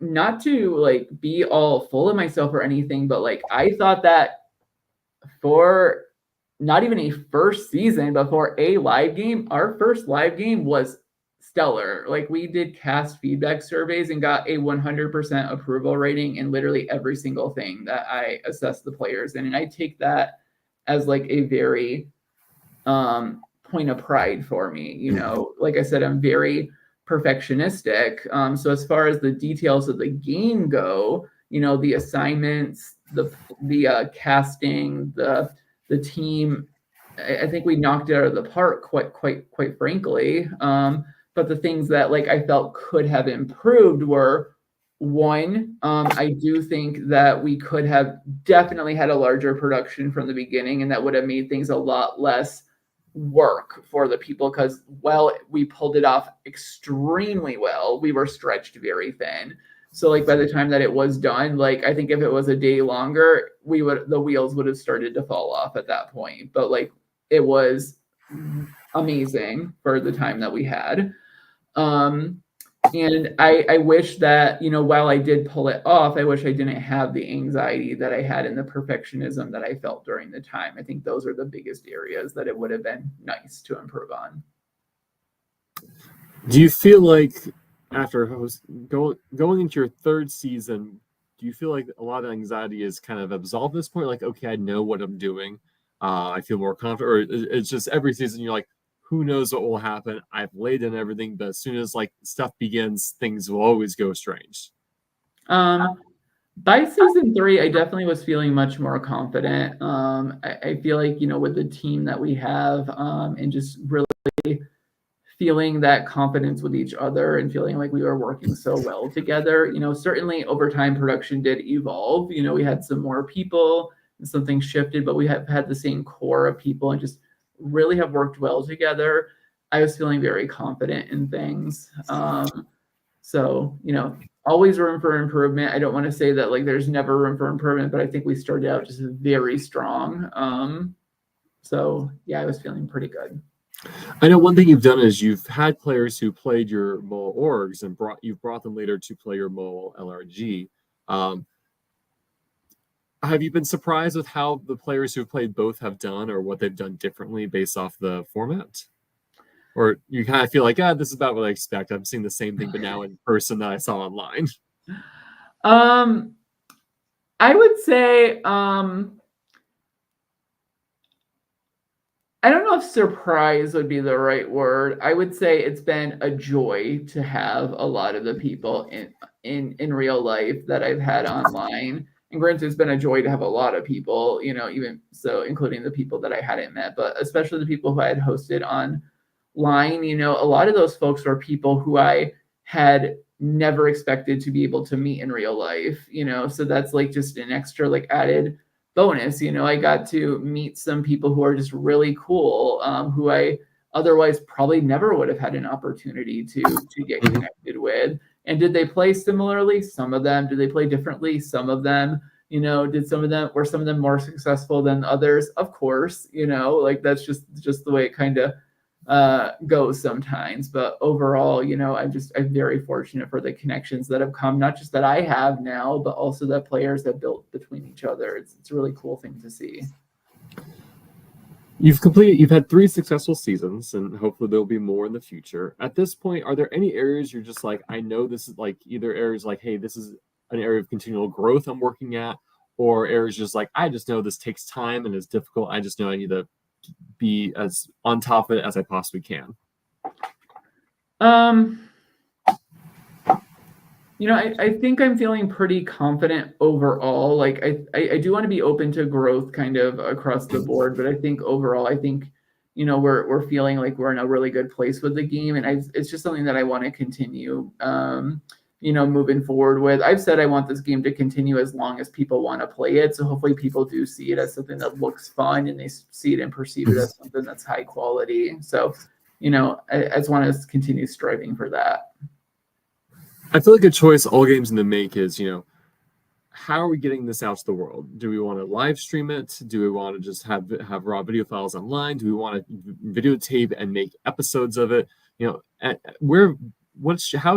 not to like be all full of myself or anything, but like I thought that for not even a first season, but for a live game, our first live game was stellar. Like we did cast feedback surveys and got a 100% approval rating in literally every single thing that I assessed the players in. And I take that as like a very point of pride for me. Like I said, I'm very perfectionistic. So as far as the details of the game go, the assignments, the casting, the team, I think we knocked it out of the park quite frankly. But the things that like I felt could have improved were, one, I do think that we could have definitely had a larger production from the beginning, and that would have made things a lot less work for the people, because while we pulled it off extremely well, we were stretched very thin. So like by the time that it was done, like I think if it was a day longer, the wheels would have started to fall off at that point. But like it was amazing for the time that we had. And I wish that, while I did pull it off, I wish I didn't have the anxiety that I had and the perfectionism that I felt during the time. I think those are the biggest areas that it would have been nice to improve on. Do you feel like after going into your third season, do you feel like a lot of anxiety is kind of absolved at this point? Like, okay, I know what I'm doing. I feel more confident, or it's just every season you're like, who knows what will happen? I've laid in everything, but as soon as like stuff begins, things will always go strange. By season 3, I definitely was feeling much more confident. I feel like, with the team that we have, and just really feeling that confidence with each other and feeling like we were working so well together. Certainly over time production did evolve. We had some more people and something shifted, but we have had the same core of people and just really have worked well together. I was feeling very confident in things. So, always room for improvement. I don't want to say that like there's never room for improvement, but I think we started out just very strong. So yeah, I was feeling pretty good. I know one thing you've done is you've had players who played your mole orgs and you've brought them later to play your mole LRG. Have you been surprised with how the players who've played both have done, or what they've done differently based off the format? Or you kind of feel like, this is about what I expect. I'm seeing the same thing, but now in person that I saw online. I would say, I don't know if surprise would be the right word. I would say it's been a joy to have a lot of the people in real life that I've had online. And granted, it's been a joy to have a lot of people, even so, including the people that I hadn't met, but especially the people who I had hosted online. A lot of those folks were people who I had never expected to be able to meet in real life, so that's like just an extra like added bonus. I got to meet some people who are just really cool, who I otherwise probably never would have had an opportunity to get connected with. And did they play similarly? Some of them. Did they play differently? Some of them. Were some of them more successful than others? Of course, like that's just the way it kind of goes sometimes. But overall, I'm very fortunate for the connections that have come, not just that I have now, but also that players have built between each other. It's a really cool thing to see. You've had 3 successful seasons, and hopefully there'll be more in the future. At this point, are there any areas you're just like, I know this is like either areas like, hey, this is an area of continual growth I'm working at, or areas just like, I just know this takes time and is difficult. I just know I need to be as on top of it as I possibly can? I think I'm feeling pretty confident overall. Like I do want to be open to growth kind of across the board, but I think overall, we're feeling like we're in a really good place with the game, and it's just something that I want to continue, moving forward with. I've said I want this game to continue as long as people want to play it. So hopefully people do see it as something that looks fun, and they see it and perceive it as something that's high quality. So, I just want to continue striving for that. I feel like a choice all games need to make is, how are we getting this out to the world? Do we want to live stream it? Do we want to just have raw video files online? Do we want to videotape and make episodes of it? How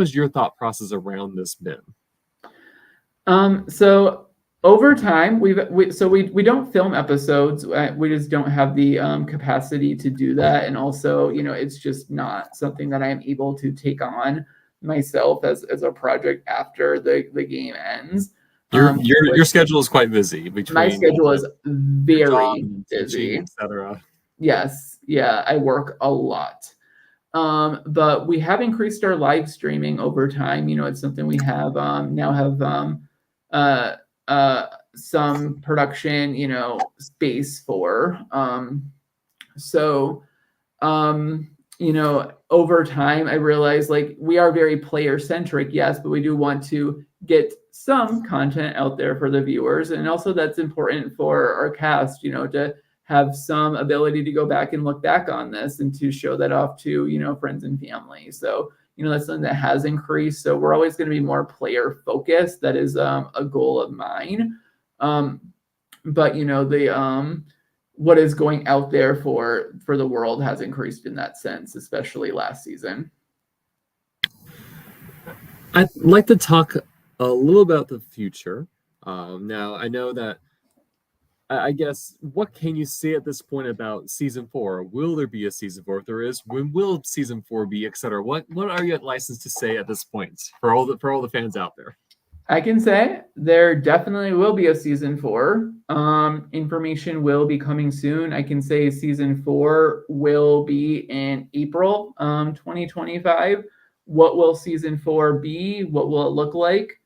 is your thought process around this been? So over time, we don't film episodes. We just don't have the capacity to do that, and also, it's just not something that I'm able to take on myself as a project after the game ends. Your schedule is quite busy. My schedule is very busy, etc. Yes, yeah, I work a lot. But we have increased our live streaming over time. It's something we have now have some production, space for. Over time, I realized like we are very player centric, yes, but we do want to get some content out there for the viewers. And also that's important for our cast, to have some ability to go back and look back on this and to show that off to, friends and family. So, that's something that has increased. So we're always going to be more player focused. That is a goal of mine. But the what is going out there for the world has increased in that sense, especially last season. I'd like to talk a little about the future. Now, I know that, I guess, what can you say at this point about season 4? Will there be a season 4? If there is, when will season 4 be, etc.? What are you licensed to say at this point for all the fans out there? I can say there definitely will be a season 4. Information will be coming soon. I can say season 4 will be in April 2025. What will season 4 be? What will it look like?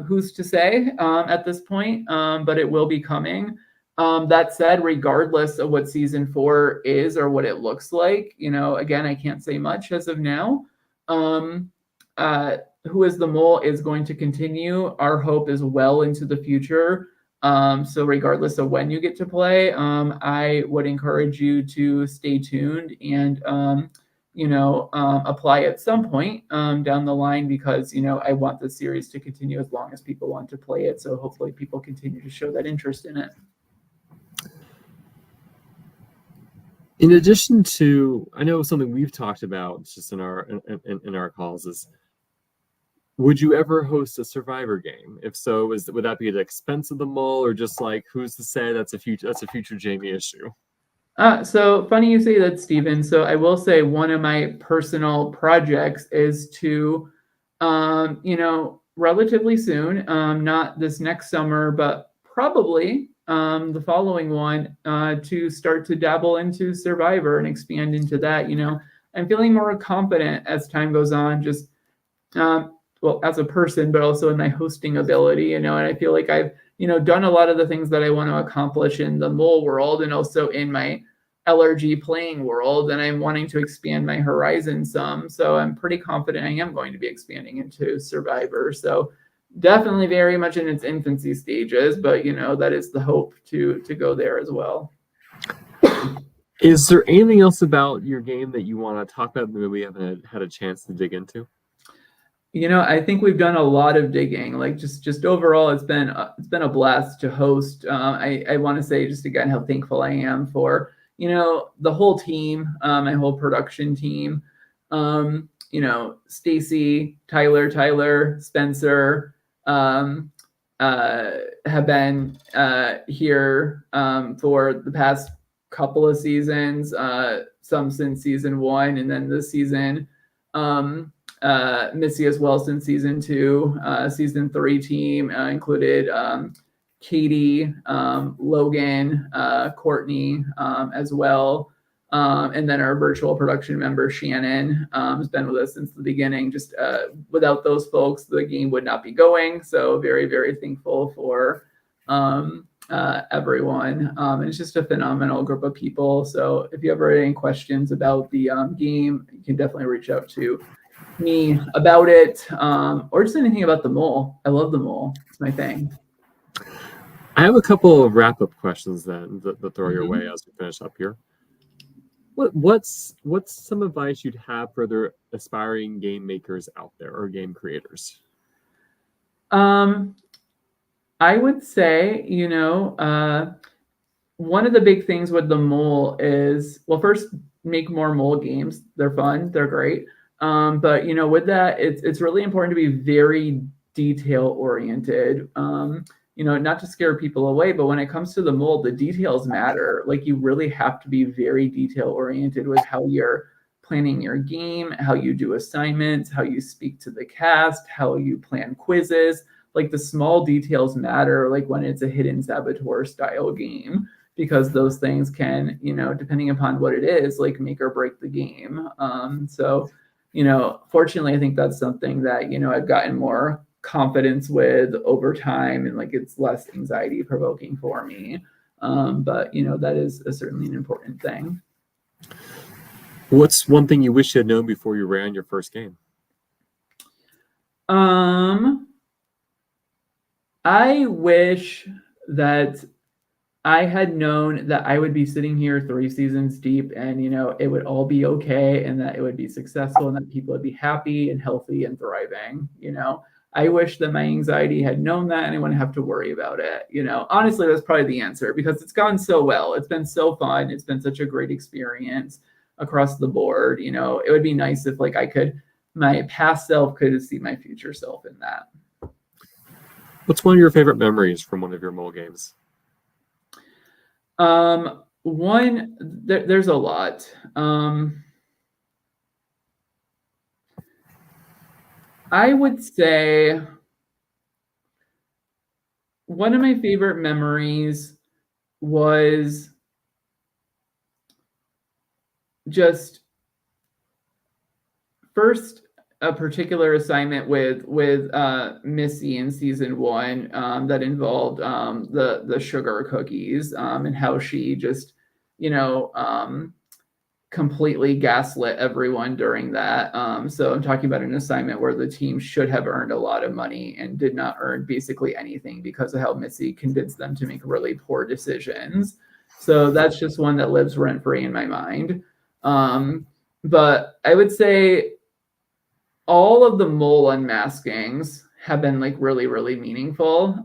Who's to say at this point? But it will be coming. That said, regardless of what season 4 is or what it looks like, again, I can't say much as of now. Who is the Mole is going to continue. Our hope is well into the future. So regardless of when you get to play, I would encourage you to stay tuned and apply at some point down the line, because I want the series to continue as long as people want to play it. So hopefully people continue to show that interest in it. In addition to, I know something we've talked about just in our calls is, would you ever host a Survivor game? If so, would that be at the expense of the Mole, or just like, who's to say that's a future Jamie issue? So funny you say that, Steven. So I will say one of my personal projects is to, relatively soon, not this next summer, but probably the following one, to start to dabble into Survivor and expand into that. I'm feeling more confident as time goes on, just well, as a person, but also in my hosting ability, and I feel like I've, done a lot of the things that I want to accomplish in the Mole world and also in my LRG playing world, and I'm wanting to expand my horizon some. So I'm pretty confident I am going to be expanding into Survivor. So definitely very much in its infancy stages, but that is the hope to go there as well. Is there anything else about your game that you want to talk about that we haven't had a chance to dig into? I think we've done a lot of digging. Like just overall, it's been a blast to host. I want to say just again how thankful I am for the whole team, my whole production team. Stacy, Tyler, Spencer have been here for the past couple of seasons. Some since season 1, and then this season. Missy as well since season 2. Season 3 team included Katie, Logan, Courtney as well. And then our virtual production member, Shannon, has been with us since the beginning. Just without those folks, the game would not be going. So very, very thankful for everyone. And it's just a phenomenal group of people. So if you ever have any questions about the game, you can definitely reach out to me about it, or just anything about the Mole. I love the Mole. It's my thing. I have a couple of wrap-up questions then that throw your way as we finish up here. What's some advice you'd have for other aspiring game makers out there, or game creators? I would say, one of the big things with the Mole is, well, first, make more Mole games. They're fun. They're great. But with that, it's really important to be very detail oriented. Not to scare people away, but when it comes to the Mole, the details matter. Like, you really have to be very detail oriented with how you're planning your game, how you do assignments, how you speak to the cast, how you plan quizzes. Like, the small details matter, like when it's a hidden saboteur style game, because those things can, depending upon what it is, like make or break the game. Fortunately, I think that's something that, I've gotten more confidence with over time, and like it's less anxiety provoking for me. But that is certainly an important thing. What's one thing you wish you had known before you ran your first game? I wish that I had known that I would be sitting here 3 seasons deep and, it would all be okay and that it would be successful and that people would be happy and healthy and thriving. I wish that my anxiety had known that and I wouldn't have to worry about it. Honestly, that's probably the answer because it's gone so well. It's been so fun. It's been such a great experience across the board. It would be nice if my past self could see my future self in that. What's one of your favorite memories from one of your mole games? There's a lot. I would say one of my favorite memories was just first a particular assignment with Missy in season 1 that involved the sugar cookies and how she just completely gaslit everyone during that. So I'm talking about an assignment where the team should have earned a lot of money and did not earn basically anything because of how Missy convinced them to make really poor decisions. So that's just one that lives rent free in my mind. But I would say all of the mole unmaskings have been really, really meaningful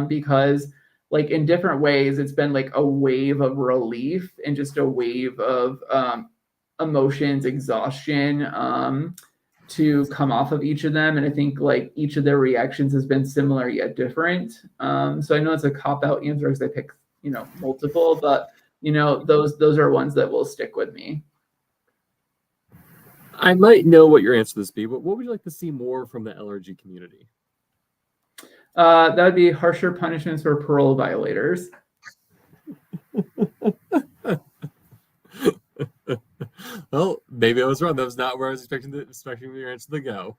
because in different ways, it's been a wave of relief and just a wave of emotions, exhaustion to come off of each of them. And I think each of their reactions has been similar yet different. So I know it's a cop-out answer because I pick, multiple, but those are ones that will stick with me. I might know what your answer to this be, but what would you like to see more from the LRG community? That would be harsher punishments for parole violators. Well, maybe I was wrong. That was not where I was expecting your answer to go.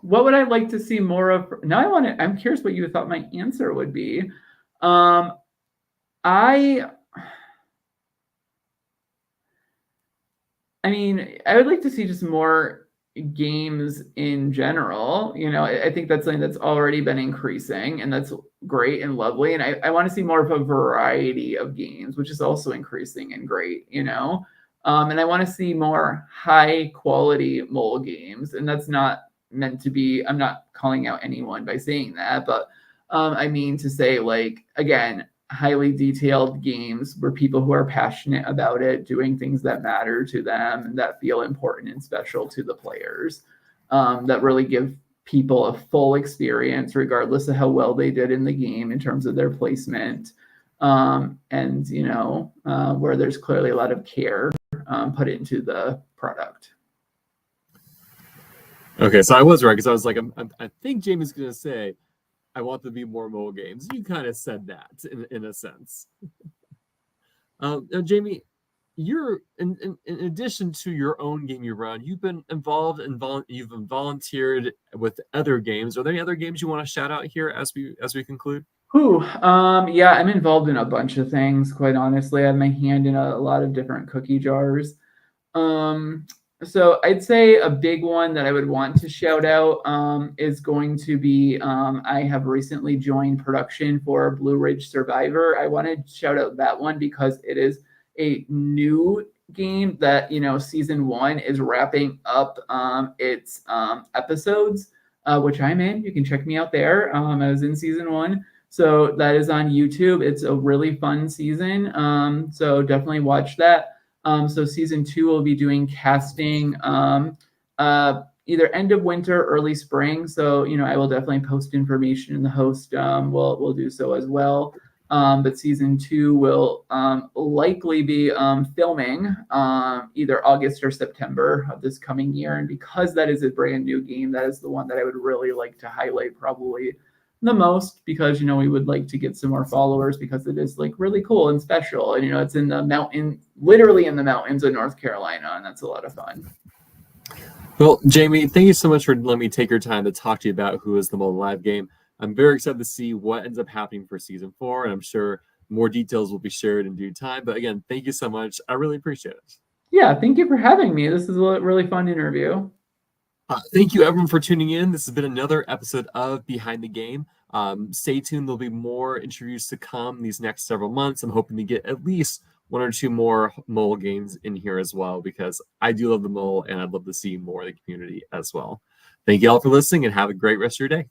What would I like to see more of? Now I'm curious what you thought my answer would be. I would like to see just more games in general. I think that's something that's already been increasing and that's great and lovely. And I want to see more of a variety of games, which is also increasing and great, and I want to see more high quality mole games. And that's not meant to be, I'm not calling out anyone by saying that, but I mean to say again, highly detailed games where people who are passionate about it doing things that matter to them and that feel important and special to the players that really give people a full experience regardless of how well they did in the game in terms of their placement and where there's clearly a lot of care put into the product. Okay, so I was right because I was I think Jamie's gonna say I want there to be more mole games. You kind of said that in a sense. Now, Jamie, you're in addition to your own game you run, you've been involved and you've been volunteered with other games. Are there any other games you want to shout out here as we conclude? Yeah, I'm involved in a bunch of things. Quite honestly, I have my hand in a lot of different cookie jars. So I'd say a big one that I would want to shout out is going to be I have recently joined production for Blue Ridge Survivor. I want to shout out that one because it is a new game that season 1 is wrapping up its episodes, which I'm in. You can check me out there. I was in season 1. So that is on YouTube. It's a really fun season. So definitely watch that. So season 2 will be doing casting either end of winter, early spring. So, I will definitely post information and the host will do so as well. But season 2 will likely be filming either August or September of this coming year. And because that is a brand new game, that is the one that I would really like to highlight probably the most because, we would like to get some more followers because it is really cool and special. And, it's in the mountain, literally in the mountains of North Carolina. And that's a lot of fun. Well, Jamie, thank you so much for letting me take your time to talk to you about Who is the Mole live game. I'm very excited to see what ends up happening for season 4. And I'm sure more details will be shared in due time. But again, thank you so much. I really appreciate it. Yeah, thank you for having me. This is a really fun interview. Thank you, everyone, for tuning in. This has been another episode of Behind the Game. Stay tuned. There'll be more interviews to come these next several months. I'm hoping to get at least 1 or 2 more mole games in here as well, because I do love the mole and I'd love to see more of the community as well. Thank you all for listening and have a great rest of your day.